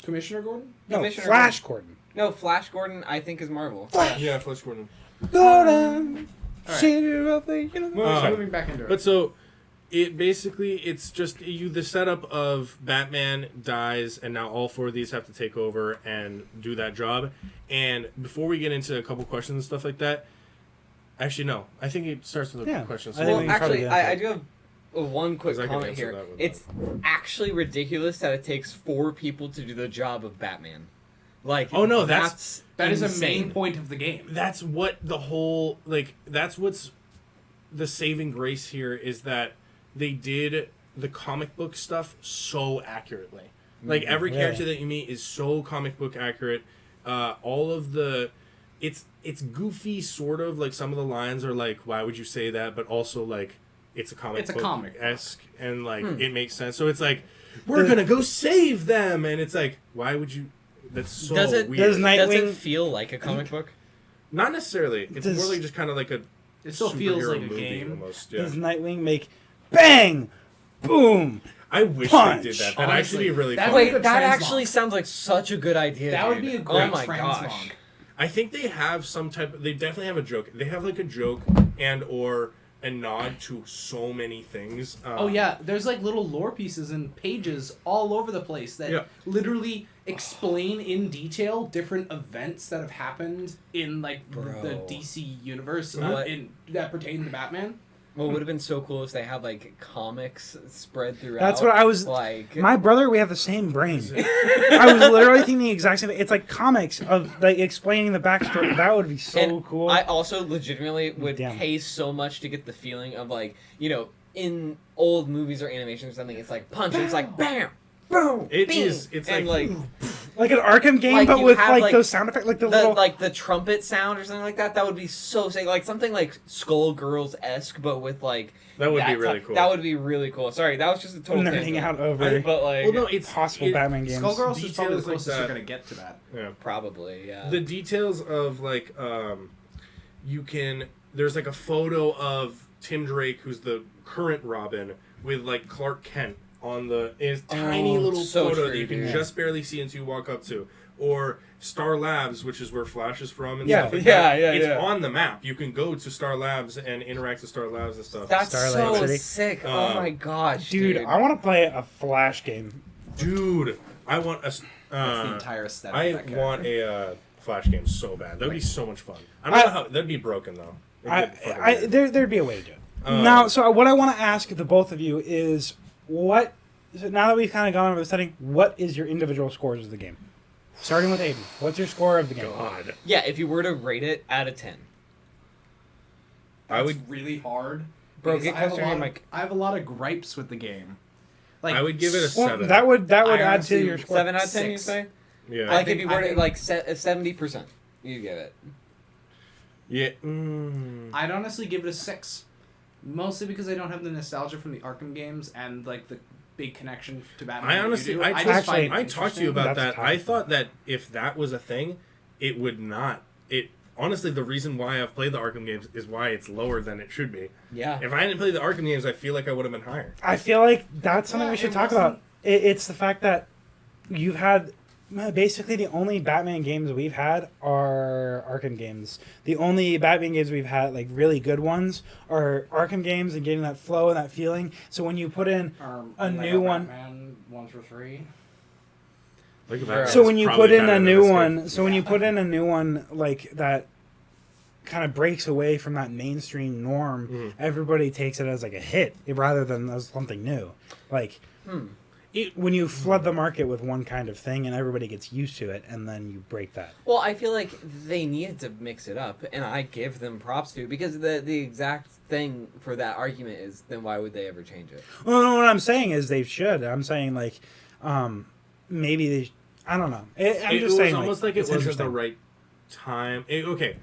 Commissioner Gordon? No, Commissioner Flash Gordon. No, Flash Gordon, I think, is Marvel. Yeah, Flash Gordon. Gordon, Alright. savior of the universe. Moving back into it. But so, it's just the setup of Batman dies, and now all four of these have to take over and do that job. And before we get into a couple questions and stuff like that, actually no, I think it starts with a question. So I think Well, we can probably actually, get into I it. do have one quick 'Cause I can comment answer here. that with It's actually ridiculous that it takes 4 people to do the job of Batman. Like, Oh, no, that is a insane. main point of the game. that's what the whole that's what's the saving grace here is that they did the comic book stuff so accurately. Like every Yeah. character that you meet is so comic book accurate. All of the it's goofy sort of, like some of the lines are like, why would you say that, but also like it's a comic It's a book comic. esque and like it makes sense. So it's like we're gonna go save them, and it's like, why would you? That's so Does it weird. Does does it Nightwing- feel like a comic book? Not necessarily. It's Does- more like just kind of like a. It still feels superhero like a movie game. Almost, yeah. Does Nightwing make bang, boom? I wish Punch. they did that. That'd Honestly, actually be really that fun. would Wait, be a that translog. actually sounds like such a good idea. That would dude. be a great Oh my translog. gosh. I think they have some type. They definitely have a joke. They have like a joke and or a nod to so many things. Oh yeah, there's like little lore pieces and pages all over the place that Yeah. literally explain in detail different events that have happened in like Bro. the DC universe What? that pertain to Batman. What would have been so cool if they had like comics spread throughout. That's what I was. like. My brother, we have the same brain. I was literally thinking the exact same thing. It's like comics of like explaining the backstory. That would be so And cool. I also legitimately would Damn. pay so much to get the feeling of like, you know, in old movies or animation or something, it's like punch, and it's like bam, boom, It bing, is- it's and like- Like an Arkham game, Like but you with have, like, like, those sound effects, like the little. like the trumpet sound or something like that. That would be so sick. Like something like Skullgirls-esque, but with like That would be that really type- cool. That would be really cool. Sorry, that was just a total nerding tangent. out over But like, well, no, it's possible Batman games. Skullgirls is probably the Details like closest you're that. gonna get to that. Yeah. probably, yeah. The details of like you can. There's like a photo of Tim Drake, who's the current Robin, with like Clark Kent on the tiny little so photo true, that you can dude. just barely see until you walk up to, or Star Labs, which is where Flash is from, and Yeah. stuff like Yeah, that. yeah, It's yeah. on the map. You can go to Star Labs and interact with Star Labs and stuff. That's Starlight so City. sick. Oh my gosh, Dude, I want to play a Flash game. Dude, I want a. That's the entire aesthetic. I of that want character. a Flash game so bad. That'd be so much fun. I don't know how that'd be broken though. It'd get fucking weird. There'd be a way to do it. Now, so what I want to ask the both of you is what. So now that we've kind of gone over the setting, what is your individual scores of the game? Starting with Aiden, what's your score of the game? God, Yeah, if you were to rate it out of 10. I It's would. really hard. Bro, because get I have closer a to your lot. mic. I have a lot of gripes with the game. Like I would give it a Well, 7. that would I add to honestly- your score. 7 out of 10, you 6. say? Yeah. Like, think- if you were I to, think- like, set 70%, you give it. Yeah. I'd honestly give it a 6, mostly because I don't have the nostalgia from the Arkham games and like the big connection to Batman. I honestly, you do. I just find it I talked to you about That's that. I tough. thought that if that was a thing, it would not. It honestly, the reason why I've played the Arkham games is why it's lower than it should be. Yeah. If I hadn't played the Arkham games, I feel like I would have been higher. I feel like that's something Yeah, we should it talk wasn't- about. It's the fact that you've had basically the only Batman games we've had are Arkham games. The only Batman games we've had, like really good ones, are Arkham games and getting that flow and that feeling. So when you put in a new one, Batman 1 for 3. Like so when you put in a new one, so when you put in a new one like that, kind of breaks away from that mainstream norm. Everybody takes it as like a hit rather than as something new. Like when you flood the market with one kind of thing and everybody gets used to it, and then you break that. Well, I feel like they needed to mix it up, and I give them props to, because the exact thing for that argument is, then why would they ever change it? Well, no, what I'm saying is they should. I'm saying like maybe they. I don't know. I'm just saying. It was almost like it it's wasn't the interesting. right time. Okay,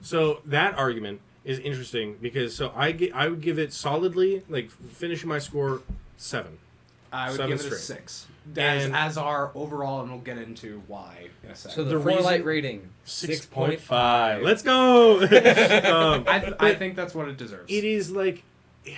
so that argument is interesting because I would give it solidly, like finishing my score 7. I would 7 give it a straight. 6. And- As our overall, and we'll get into why in a second. So the The reason- Forlight rating, 6.5. Let's go. I think that's what it deserves. It is like, yeah,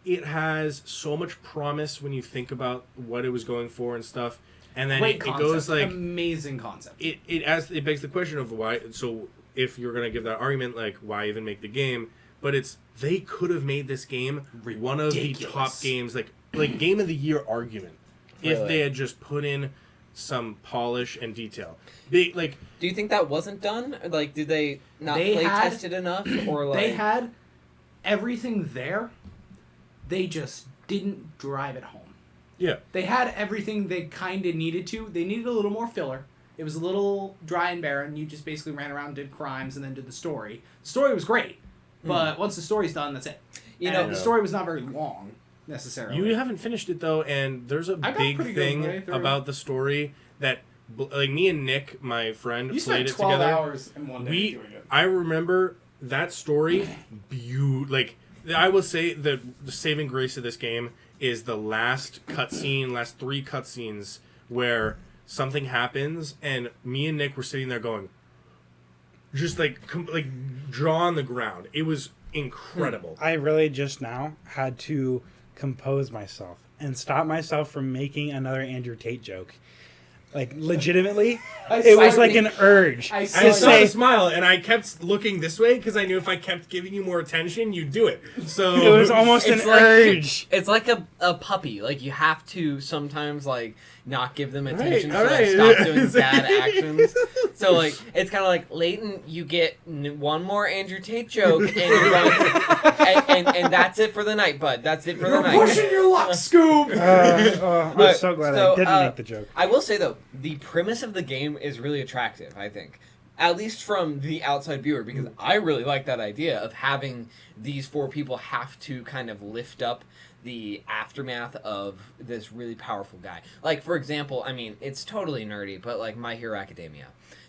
it has so much promise when you think about what it was going for and stuff, and then Great it concept. goes like amazing concept. it begs the question of why. So if you're gonna give that argument, like why even make the game? But they could have made this game one of the Ridiculous. top games, like game of the year argument, if Really? they had just put in some polish and detail. They like Do you think that wasn't done? Like, did they not They play had- tested enough, or like They had everything there. They just didn't drive it home. yeah. They had everything they kind of needed to. They needed a little more filler. It was a little dry and barren. You just basically ran around, did crimes, and then did the story. The story was great, but once the story's done, that's it. You And know- the story was not very long, necessarily. You haven't finished it though, and there's a I got big pretty good thing playthrough. about the story that, like me and Nick, my friend, You played spent it 12 together. hours in one day doing it. I remember that story. Like I will say the saving grace of this game is the last 3 cutscenes where something happens, and me and Nick were sitting there going, just like jaw on the ground. It was incredible. I really just now had to compose myself and stop myself from making another Andrew Tate joke. Like legitimately, it was like an urge. I to I saw say the smile, and I kept looking this way because I knew if I kept giving you more attention, you'd do it. So it was almost an It's like- urge. It's like a puppy. Like, you have to sometimes like not give them attention, all so they right. stop doing bad actions. So like, it's kind of like, Leighton, you get one more Andrew Tate joke, and you're going, and that's it for the night, bud. That's it for the night. Pushing your luck, Scoob! I'm But- so glad so, I didn't make the joke. I will say though, the premise of the game is really attractive, I think. At least from the outside viewer, because I really like that idea of having these 4 people have to kind of lift up the aftermath of this really powerful guy. Like, for example, I mean, it's totally nerdy, but like My Hero Academia.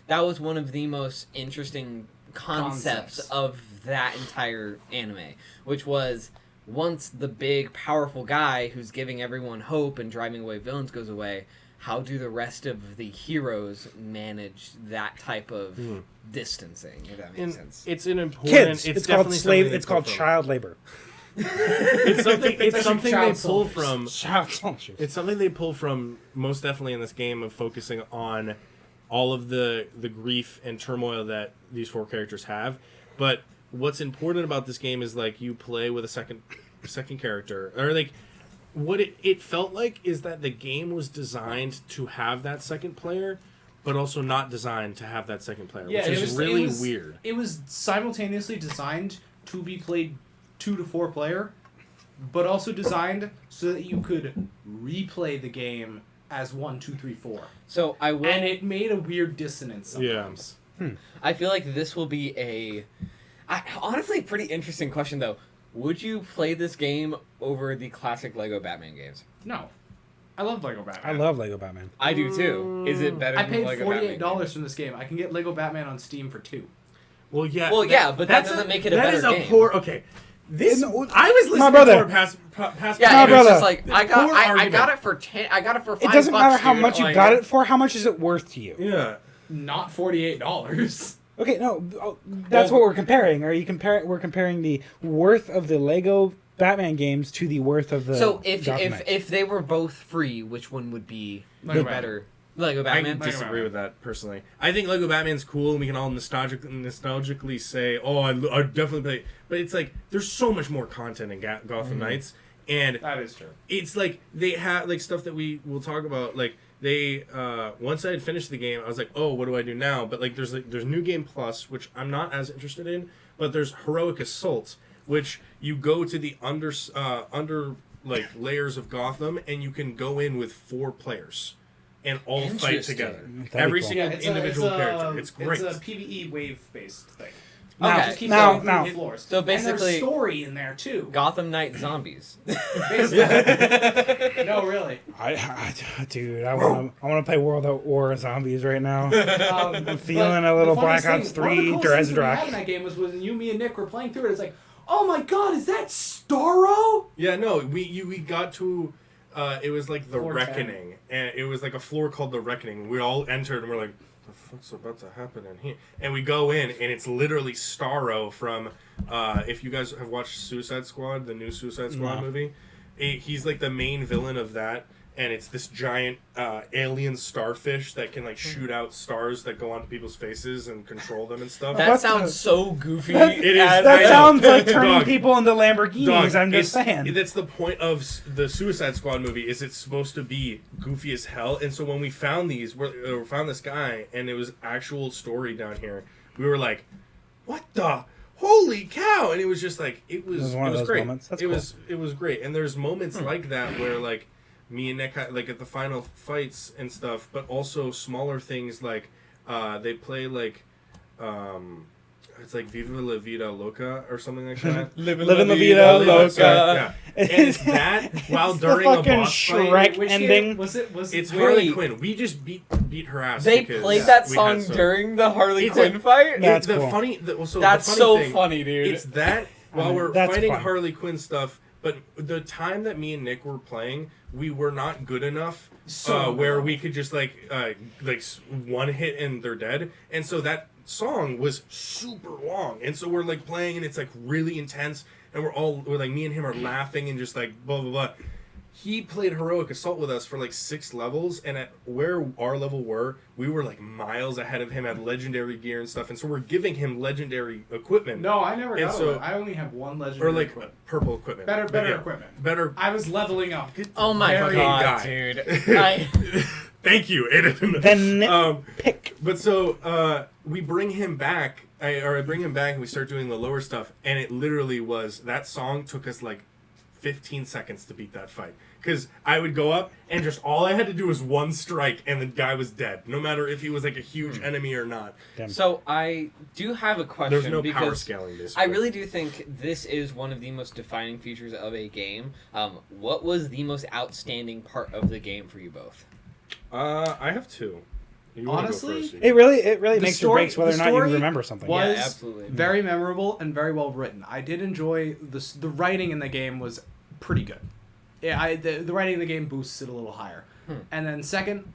That was one of the most interesting concepts of that entire anime, which was, once the big, powerful guy who's giving everyone hope and driving away villains goes away, how do the rest of the heroes manage that type of distancing, if that makes sense? it's an important. Kids, It's it's called definitely slave. something they It's called pull from. child labor. It's something. It's actually something child they pull soldiers. from. Child soldiers. It's something they pull from most definitely in this game of focusing on all of the grief and turmoil that these 4 characters have. But what's important about this game is like you play with a second character, or like what it felt like is that the game was designed to have that second player, but also not designed to have that second player, which is really weird. It was simultaneously designed to be played 2 to 4 player, but also designed so that you could replay the game as 1, 2, 3, 4. So I will. And it made a weird dissonance sometimes. I feel like this will be honestly pretty interesting question though. Would you play this game over the classic Lego Batman games? No. I love Lego Batman. I love Lego Batman. I do too. Is it better I than paid Lego Batman? $48 from this game. I can get Lego Batman on Steam for $2. Well, yeah. Well, yeah, but that that's doesn't make it a that better is a game. poor. Okay, This I I was listening brother. to our past Yeah, My it was brother. just like I got Poor I argument. got it for 10. I got it for $5. It doesn't matter how dude. much you Like, got it for. How much is it worth to you? Yeah. Not $48. Okay, no, that's what we're comparing. Are you comparing? We're comparing the worth of the Lego Batman games to the worth of the. So if Gotham Knights. if they were both free, which one would be Lego the Batman. better? Lego I Batman. disagree with that personally. I think Lego Batman's cool, and we can all nostalgically say, "Oh, I definitely play." But it's like there's so much more content in Gotham Knights, and That is true. it's like they have like stuff that we will talk about. Like they once I had finished the game, I was like, "Oh, what do I do now?" But like there's New Game Plus, which I'm not as interested in. But there's Heroic Assault, which you go to the under like layers of Gotham, and you can go in with 4 players. And all fight Interesting. together. That'd be Every cool. single individual character. It's great. It's a PvE wave-based thing. Now, Okay. Just keep now, going now. through floors. So And basically- there's story in there too. Gotham Knight zombies. Basically. No, really. Dude, I want to play World at War Zombies right now. I'm feeling a little Black Ops 3 Dresdrak. in that game was when you, me, and Nick were playing through it. It's like, oh my god, is that Starro? Yeah, no, we got to it was like the Floor 10. Reckoning. And it was like a floor called the Reckoning. We all entered and we're like, the fuck's about to happen in here? And we go in and it's literally Starro from if you guys have watched Suicide Squad, the new Suicide Squad movie, he's like the main villain of that. And it's this giant alien starfish that can like shoot out stars that go onto people's faces and control them and stuff. That What sounds the- so goofy. It is- as- That I know. sounds like turning Dog. people into Lamborghinis. Dog, I'm just it's- saying. That's the point of the Suicide Squad movie. Is it's supposed to be goofy as hell? And so when we found we found this guy, and it was actual story down here. We were like, "What the holy cow!" And it was just like it was one of those great. moments. That's it cool. was great. And there's moments like that where like me and Nick like at the final fights and stuff, but also smaller things like they play like. It's like Viva La Vida Loca or something like that. Living La Vida Loca. Yeah. And it's that while It's the during a fucking boss Shrek fight. Which ending. game was it? It's Wait. Harley Quinn. We just beat her ass. They because played that we song had some- during the Harley It's Quinn a- fight. That's the cool. funny. That's the funny so thing, funny, dude. It's that while we're That's fighting fun. Harley Quinn stuff, but the time that me and Nick were playing, we were not good enough where we could just like one hit and they're dead, and so that song was super long, and so we're like playing and it's like really intense, and we're like me and him are laughing and just like blah blah blah. He played Heroic Assault with us for like 6 levels, and at where our level we were like miles ahead of him, had legendary gear and stuff, and so we're giving him legendary equipment. No, I never And got so- it. I only have one legendary Or like equipment. purple equipment. Better But yeah, equipment. Better. I was leveling up. Oh my Very god, guy. dude! I, Thank you, Aiden. Then pick. But so we bring him back. I bring him back, and we start doing the lower stuff, and it literally was that song took us like 15 seconds to beat that fight. Because I would go up, and just all I had to do was one strike, and the guy was dead. No matter if he was like a huge enemy or not. so I do have a question. There's no power because scaling this. I really do think this is one of the most defining features of a game. What was the most outstanding part of the game for you both? I have 2. You wanna go Honestly, first? It really The makes story- or breaks whether the or not you story remember something. was Yeah, absolutely. very memorable and very well written. I did enjoy the writing in the game was pretty good. Yeah, the writing in the game boosts it a little higher. And then second,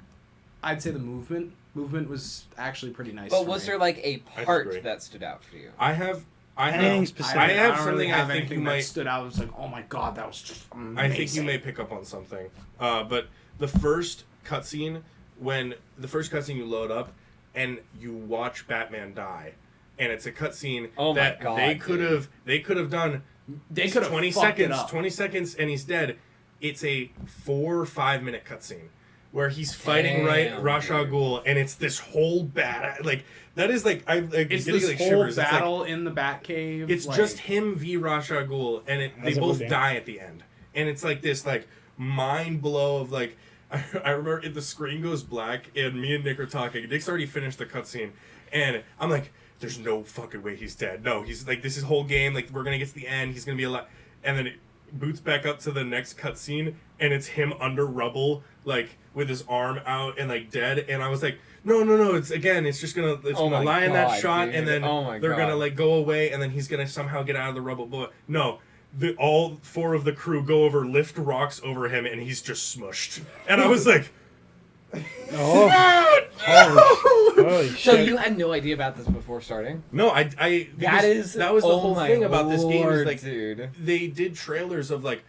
I'd say the movement. Movement was actually pretty nice. But for was me. there like a I part disagree. that stood out for you? I have. Anything specific? I have don't something really have I think anything you that might. stood out. I was like, oh my god, that was just amazing. I think you may pick up on something. But the first cutscene, when the first cutscene you load up and you watch Batman die, and it's a cutscene Oh my that God, they could have done. They could have 20 fucked it seconds, up. 20 seconds, and he's dead. It's a 4 or 5 minute cutscene where he's fighting Damn, Ra's al dude. Ghul, and it's this whole bad like that is like I like It's getting this like whole shivers. It's like- battle in the Batcave. it's like, just him v Ra's al Ghul, and they How's it both looking? die at the end, and it's like this like mind blow of like I remember if the screen goes black and me and Nick are talking. Nick's already finished the cutscene, and I'm like, "There's no fucking way he's dead. No, he's like this is whole game. Like we're gonna get to the end. He's gonna be alive." And then it boots back up to the next cutscene, and it's him under rubble, like with his arm out and like dead. And I was like, no, it's just gonna Oh gonna my lie in that God, shot, dude. and then Oh my they're God. gonna like go away, and then he's gonna somehow get out of the rubble. But no, all 4 of the crew go over, lift rocks over him, and he's just smushed. And I was like, Oh, holy So shit. you had no idea about this before starting? no, That was the oh whole my thing about this game is lord, like dude. they did trailers of like,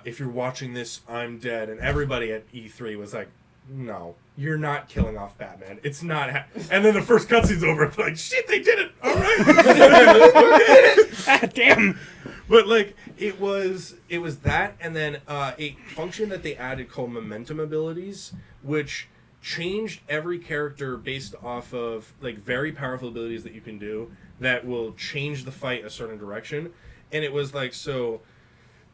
if you're watching this, I'm dead, and everybody at E3 was like, no, you're not killing off Batman. It's not. And then the first cutscene's over. It's like, shit, they did it. All right. Ah, damn. But like it was that, and then a function that they added called momentum abilities, which changed every character based off of like very powerful abilities that you can do that will change the fight a certain direction. And it was like, so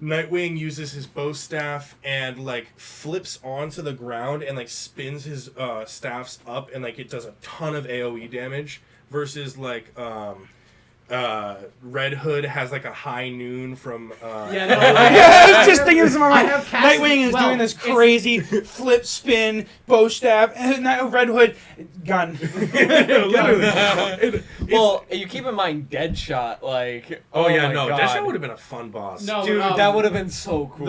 Nightwing uses his bow staff and like flips onto the ground and like spins his staffs up, and like it does a ton of AoE damage, versus like Red Hood has like a high noon from I was just thinking this in my mind. have cast- Nightwing is well, doing this crazy flip, spin, bow staff, and Red Hood, gun. literally. Well, you keep in mind Deadshot, like Oh yeah, my no, God. Deadshot would have been a fun boss. No, Dude, that would have been so cool.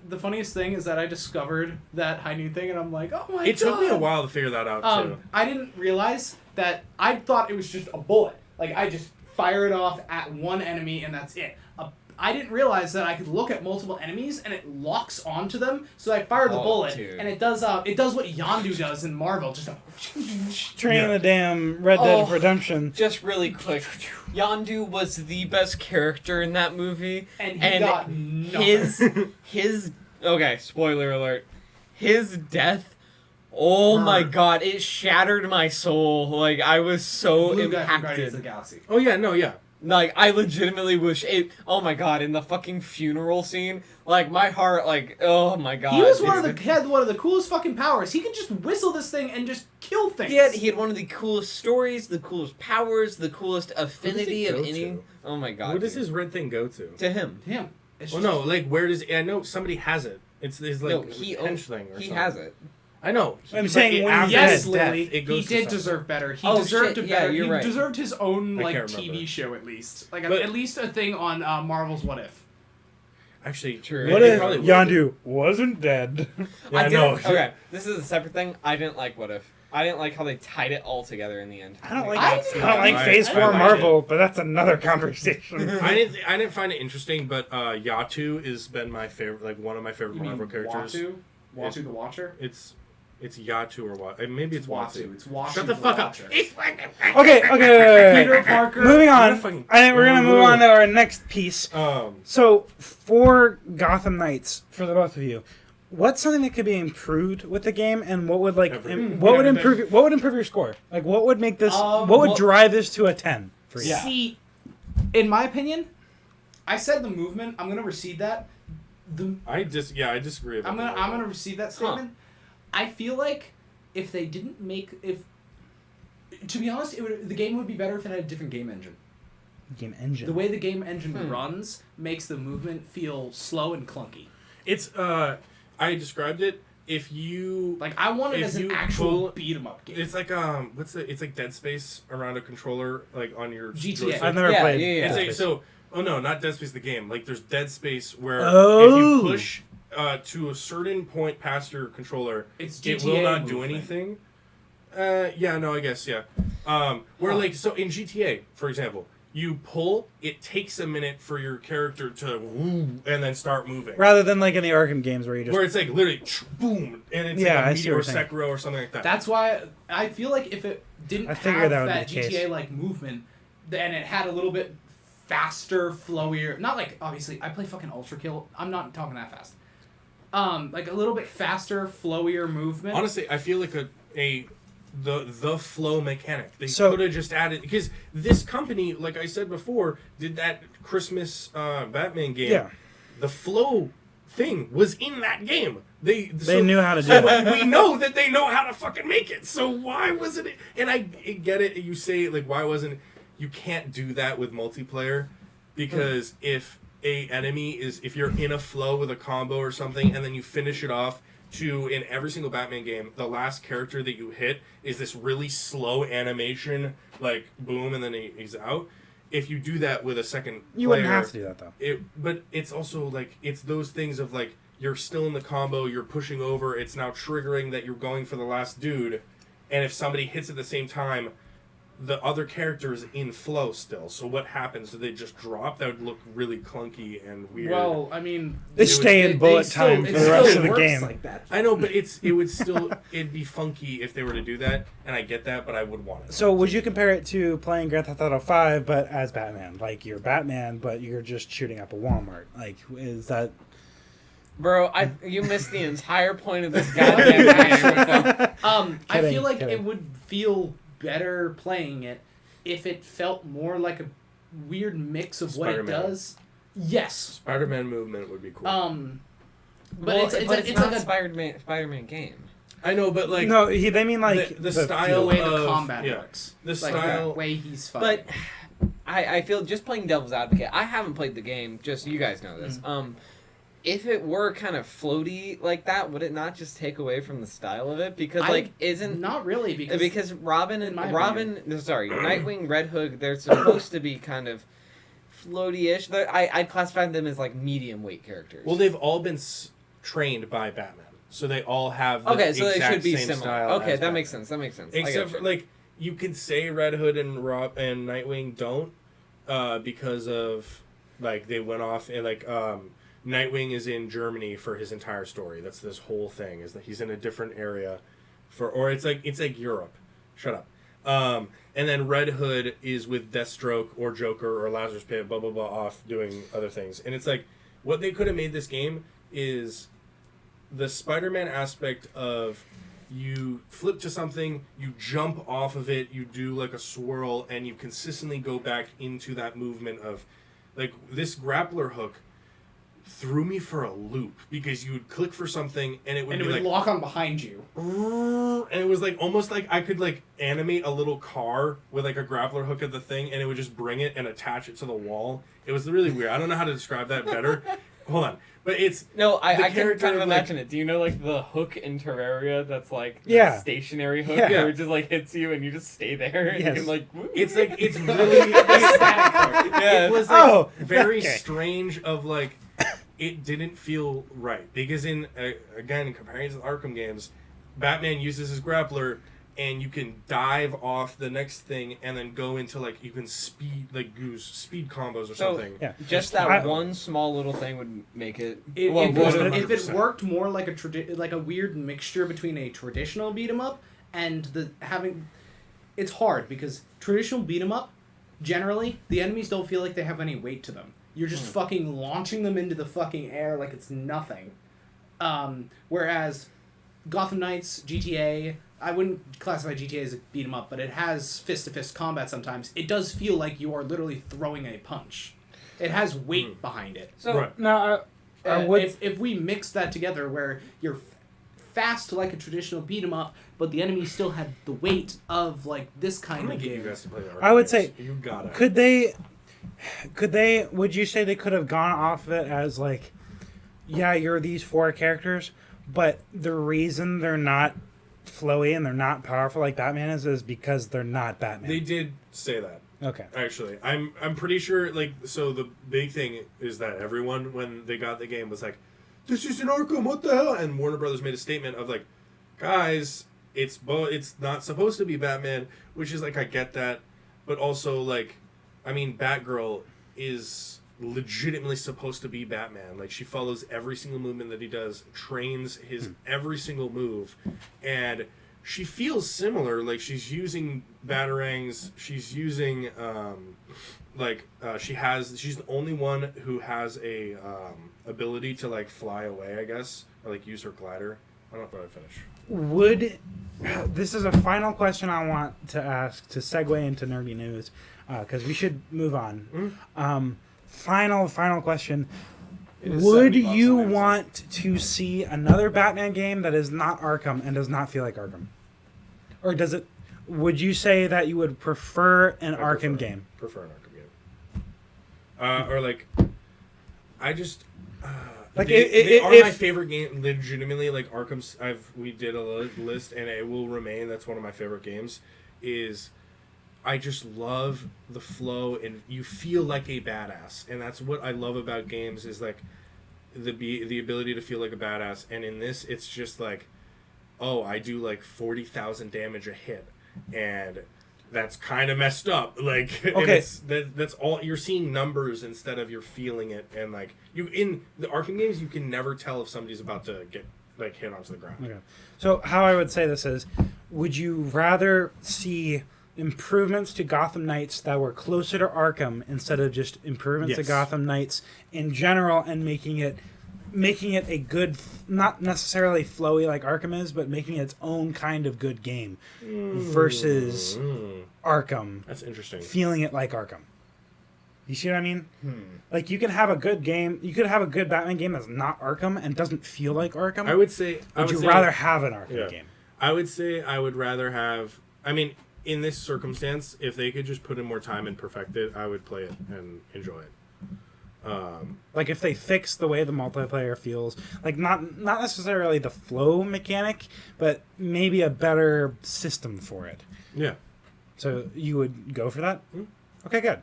The funniest thing is that I discovered that high noon thing, and I'm like, oh my god. It took me a while to figure that out too. I didn't realize that. I thought it was just a bullet. Like I just fire it off at one enemy and that's it. I didn't realize that I could look at multiple enemies and it locks onto them. So I fire the bullet dude. and it does what Yondu does in Marvel. Just Training the damn Red Dead Redemption. Just really quick, Yondu was the best character in that movie, and he got his okay, spoiler alert, his death. Oh my god, it shattered my soul. Like I was so Blue guy from Guardians of impacted. the Galaxy. Oh yeah, no, yeah. Like I legitimately wish it. Oh my god, in the fucking funeral scene, like my heart, like oh my god. He was dude. had one of the coolest fucking powers. He could just whistle this thing and just kill things. He had one of the coolest stories, the coolest powers, the coolest affinity of go any. to? Oh my god. Where does dude. his red thing go to? To him? Damn. It's Well, just- no, like where does I know somebody has it. It's his like No, he hench owns. thing or He something. has it. I know. I'm But saying when after he's Yes, his death, Lily, it goes he to did something. deserve better. He Oh, deserved shit, it yeah, better. you're He right. deserved his own I like can't TV remember. show at least, like But- at least a thing on Marvel's What If. Actually, True. What it if probably would. Yondu wasn't dead? Yeah, I I didn't. know. Okay, this is a separate thing. I didn't like What If. I didn't like how they tied it all together in the end. I don't like I I didn't- don't like I- Phase I 4 liked Marvel, but that's another conversation. I didn't find it interesting, but Yatu has been my favorite, like one of my favorite You mean Marvel characters. Watu the Watcher? It's Yatu or what? Maybe it's Watu. It's Watu. Shut the fuck up. Okay, wait. Peter Parker. Moving on. fucking- I think we're gonna move on to our next piece. So, for Gotham Knights, for the both of you, what's something that could be improved with the game, and what would Everything. what would improve your score? Like, what would make this? What would well- drive this to a 10 for you? Yeah. See, in my opinion, I said the movement. I'm gonna recede that. I disagree. About I'm gonna receive that statement. I feel like if they didn't make to be honest, the game would be better if it had a different game engine. Game engine. The way the game engine runs makes the movement feel slow and clunky. It's I described it. If you Like I want it If as an you actual pull- beat 'em up game. it's like it's like Dead Space around a controller, like on your GTA. joystick. I've never Yeah, played. yeah, yeah. It's Dead like, Space. so no, not Dead Space the game. Like there's Dead Space where if Oh. you push to a certain point past your controller, It's it GTA will not do movement. anything. Yeah, no, I guess yeah. Where like so in GTA, for example, you pull, it takes a minute for your character to woo and then start moving. Rather than like in the Arkham games where you just Where it's like literally boom, and it's Yeah, like I a see Meteor what you're saying. Sekiro or something like that. That's why I feel like if it didn't I have figured that that, would be the case. GTA like movement, and it had a little bit faster, flowier. Not like obviously I play fucking Ultra Kill. I'm not talking that fast. Like a little bit faster, flowier movement. Honestly, I feel like the flow mechanic. They So- could have just added, because this company, like I said before, did that Christmas Batman game. Yeah. The flow thing was in that game. They knew how to do so it. we know that they know how to fucking make it. So why wasn't it? And I get it. You say like, why wasn't it? You can't do that with multiplayer, because if if you're in a flow with a combo or something, and then you finish it off in every single Batman game, the last character that you hit is this really slow animation, like boom, and then he's out. if you do that with a second You player, wouldn't have to do that though. But it's also like it's those things of like you're still in the combo, you're pushing over, it's now triggering that you're going for the last dude, and if somebody hits at the same time, the other character is in flow still. So what happens? Do they just drop? That would look really clunky and weird. Well, I mean, They stay in bullet time for the rest of the game. Like that. I know, but it'd be funky if they were to do that, and I get that, but I would want it. So would you compare it to playing Grand Theft Auto 5 but as Batman? Like you're Batman but you're just shooting up a Walmart. Like is that Bro, you missed the entire point of this goddamn game. I feel like kidding. it would feel better playing it if it felt more like a weird mix of what it Spider-Man. does. Yes. Spider-Man movement would be cool. But Well, it's not like a Spider-Man game. I know, but like no, they mean like the style the way of the combat yeah, works. the Like style. the way he's fighting. But I feel just playing devil's advocate. I haven't played the game. Just you guys know this. If it were kind of floaty like that, would it not just take away from the style of it? Because isn't not really because Robin and Nightwing, Red Hood, they're supposed to be kind of floaty-ish. I classify them as like medium weight characters. Well, they've all been trained by Batman, so they all have the so they exact should be same similar. style. Okay, as that Batman. makes sense. That makes sense. Except for like you can say Red Hood and Nightwing don't, because of like they went off and like Nightwing is in Germany for his entire story. That's this whole thing is that he's in a different area, or it's like Europe. Shut up. And then Red Hood is with Deathstroke or Joker or Lazarus Pit, blah blah blah, off doing other things. And it's like what they could have made this game is the Spider-Man aspect of you flip to something, you jump off of it, you do like a swirl, and you consistently go back into that movement of like this grappler hook threw me for a loop because you would click for something and it would be like lock on behind you. And it was like almost like I could like animate a little car with like a grappler hook at the thing and it would just bring it and attach it to the wall. It was really weird. I don't know how to describe that better. Hold on. But it's I can character kind of of, like- imagine it. Do you know like the hook in Terraria that's like the Yeah. stationary hook Yeah. where it just like hits you and you just stay there and Yes. you can like it's like it's really it was like very okay. strange of like it didn't feel right because in again comparing to the Arkham games, Batman uses his grappler and you can dive off the next thing and then go into like you can speed combos or something. Yeah. just that one small little thing would make it. If it 100%. worked more like like a weird mixture between a traditional beat 'em up and it's hard because traditional beat 'em up, generally the enemies don't feel like they have any weight to them. You're just fucking launching them into the fucking air like it's nothing. Whereas Gotham Knights, GTA, I wouldn't classify GTA as a beat 'em up, but it has fist-to-fist combat sometimes. It does feel like you are literally throwing a punch. It has weight behind it. So Right. No, I would If we mix that together where you're fast like a traditional beat 'em up, but the enemy still had the weight of like this I'm kind gonna of get you game. guys to play the Arkham I would games. say- you gotta. could they would you say they could have gone off of it as like yeah, you're these four characters, but the reason they're not flowy and they're not powerful like Batman is because they're not Batman. They did say that. Okay. Actually, I'm pretty sure. Like, so the big thing is that everyone, when they got the game, was like, "This is an Arkham, what the hell?" And Warner Brothers made a statement of like, "Guys, it's not supposed to be Batman," which is like I get that, but also like, I mean, Batgirl is legitimately supposed to be Batman. Like, she follows every single movement that he does, trains his every single move, and she feels similar. Like, she's using batarangs. She's using she's the only one who has a ability to like fly away, I guess, or like use her glider. I don't know if I finish. This is a final question I want to ask to segue into nerdy news because we should move on. Final question. Would $70 you on Amazon. want to see another Batman game that is not Arkham and does not feel like Arkham? Or does it? Would you say that you would prefer an Arkham game? Prefer an Arkham game. Or like, I just Like, they are if- my favorite game. Legitimately, like Arkham's. We did a list, and it will remain. That's one of my favorite games. Is I just love the flow, and you feel like a badass, and that's what I love about games is like the ability to feel like a badass. And in this, it's just like, oh, I do like 40,000 damage a hit, and that's kind of messed up. Like, Okay, that's all you're seeing, numbers instead of you're feeling it. And like you in the Arkham games, you can never tell if somebody's about to get like hit onto the ground. Okay. So how I would say this is, would you rather see improvements to Gotham Knights that were closer to Arkham instead of just improvements to Yes. Gotham Knights in general, and making it a good, not necessarily flowy like Arkham is, but making it its own kind of good game versus Arkham, That's interesting. feeling it like Arkham? You see what I mean? Like, you can have a good game, you could have a good Batman game that's not Arkham and doesn't feel like Arkham. I would say. Would you rather have an Arkham Yeah. game? I would say I would rather have. I mean, in this circumstance, if they could just put in more time and perfect it, I would play it and enjoy it. Like, if they fix the way the multiplayer feels, like not necessarily the flow mechanic, but maybe a better system for it. Yeah. So you would go for that? Okay, good.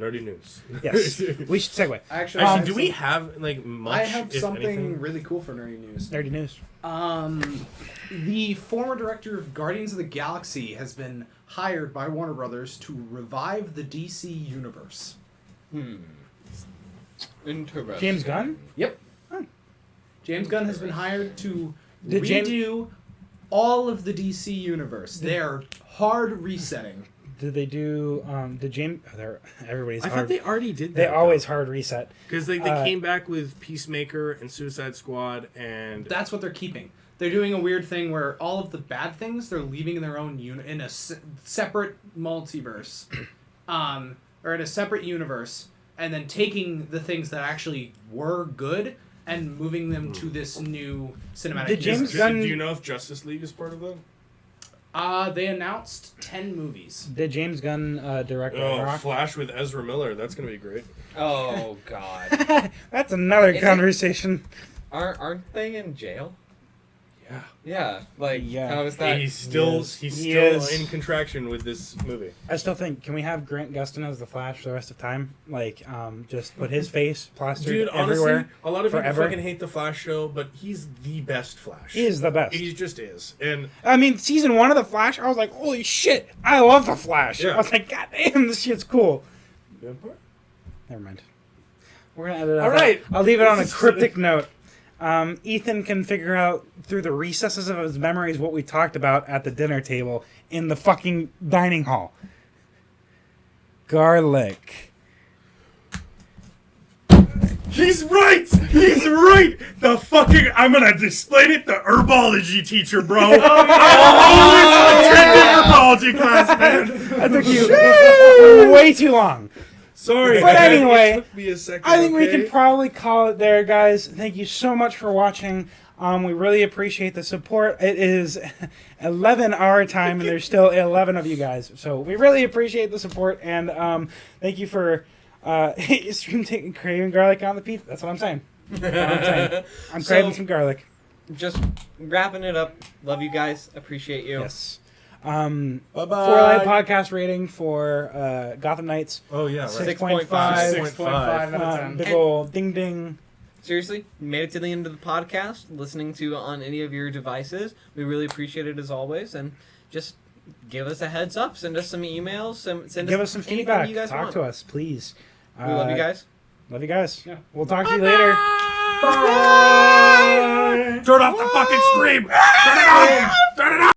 Nerdy news. Yes, we should segue. Actually, Actually, do we have like much? I have if something anything? really cool for nerdy news. Nerdy news. The former director of Guardians of the Galaxy has been hired by Warner Brothers to revive the DC universe. Interesting. James Gunn? Yep. James Gunn has been hired to Did redo all of the DC universe. They're hard resetting. Did they do? Did James? Everybody's I hard. thought they already did that. They always hard reset. because they came back with Peacemaker and Suicide Squad and That's what they're keeping. They're doing a weird thing where all of the bad things they're leaving in their own in a separate multiverse, or in a separate universe, and then taking the things that actually were good and moving them to this new cinematic. Did James universe. Gunn- Do you know if Justice League is part of that? They announced 10 movies. Did James Gunn direct Oh, Ragnarok? Flash with Ezra Miller. That's gonna be great. Oh God. That's another Is it- conversation. Aren't they in jail? Yeah. Yeah. Like, Yeah. how is that? He's still He still is. in contraction with this movie. I still think, can we have Grant Gustin as the Flash for the rest of time? Like, just put his face plastered Dude, everywhere. honestly, a lot of forever. people fucking hate the Flash show, but he's the best Flash. He is the best. He just is. And I mean, season 1 of the Flash, I was like, holy shit, I love the Flash. Yeah. I was like, god damn, this shit's cool. Never mind. We're gonna edit it out. All right. I'll leave it on a This is- cryptic note. Ethan can figure out through the recesses of his memories what we talked about at the dinner table in the fucking dining hall. Garlic. He's right! He's right! The fucking... I'm gonna explain it, the herbology teacher, bro. I always attended herbology class, man. That took you way too long. Sorry, But man. anyway, It took me a second, I think we okay? can probably call it there, guys. Thank you so much for watching. We really appreciate the support. It is 11 our time, and there's still 11 of you guys. So we really appreciate the support, and thank you for craving garlic on the pizza. That's what I'm saying. I'm craving some garlic. Just wrapping it up. Love you guys. Appreciate you. Yes. Bye-bye. Forlight podcast rating for Gotham Knights. Oh, yeah, right. 6.5. 6.5 out of 10. Big ol' ding ding. Seriously, you made it to the end of the podcast, listening to on any of your devices. We really appreciate it as always, and just give us a heads up. Send us some emails. Send Give us some anything feedback. You guys Talk want. to us, please. We love you guys. Love you guys. Yeah. We'll talk to you later. Turn off the fucking scream! Turn it off! Turn it off!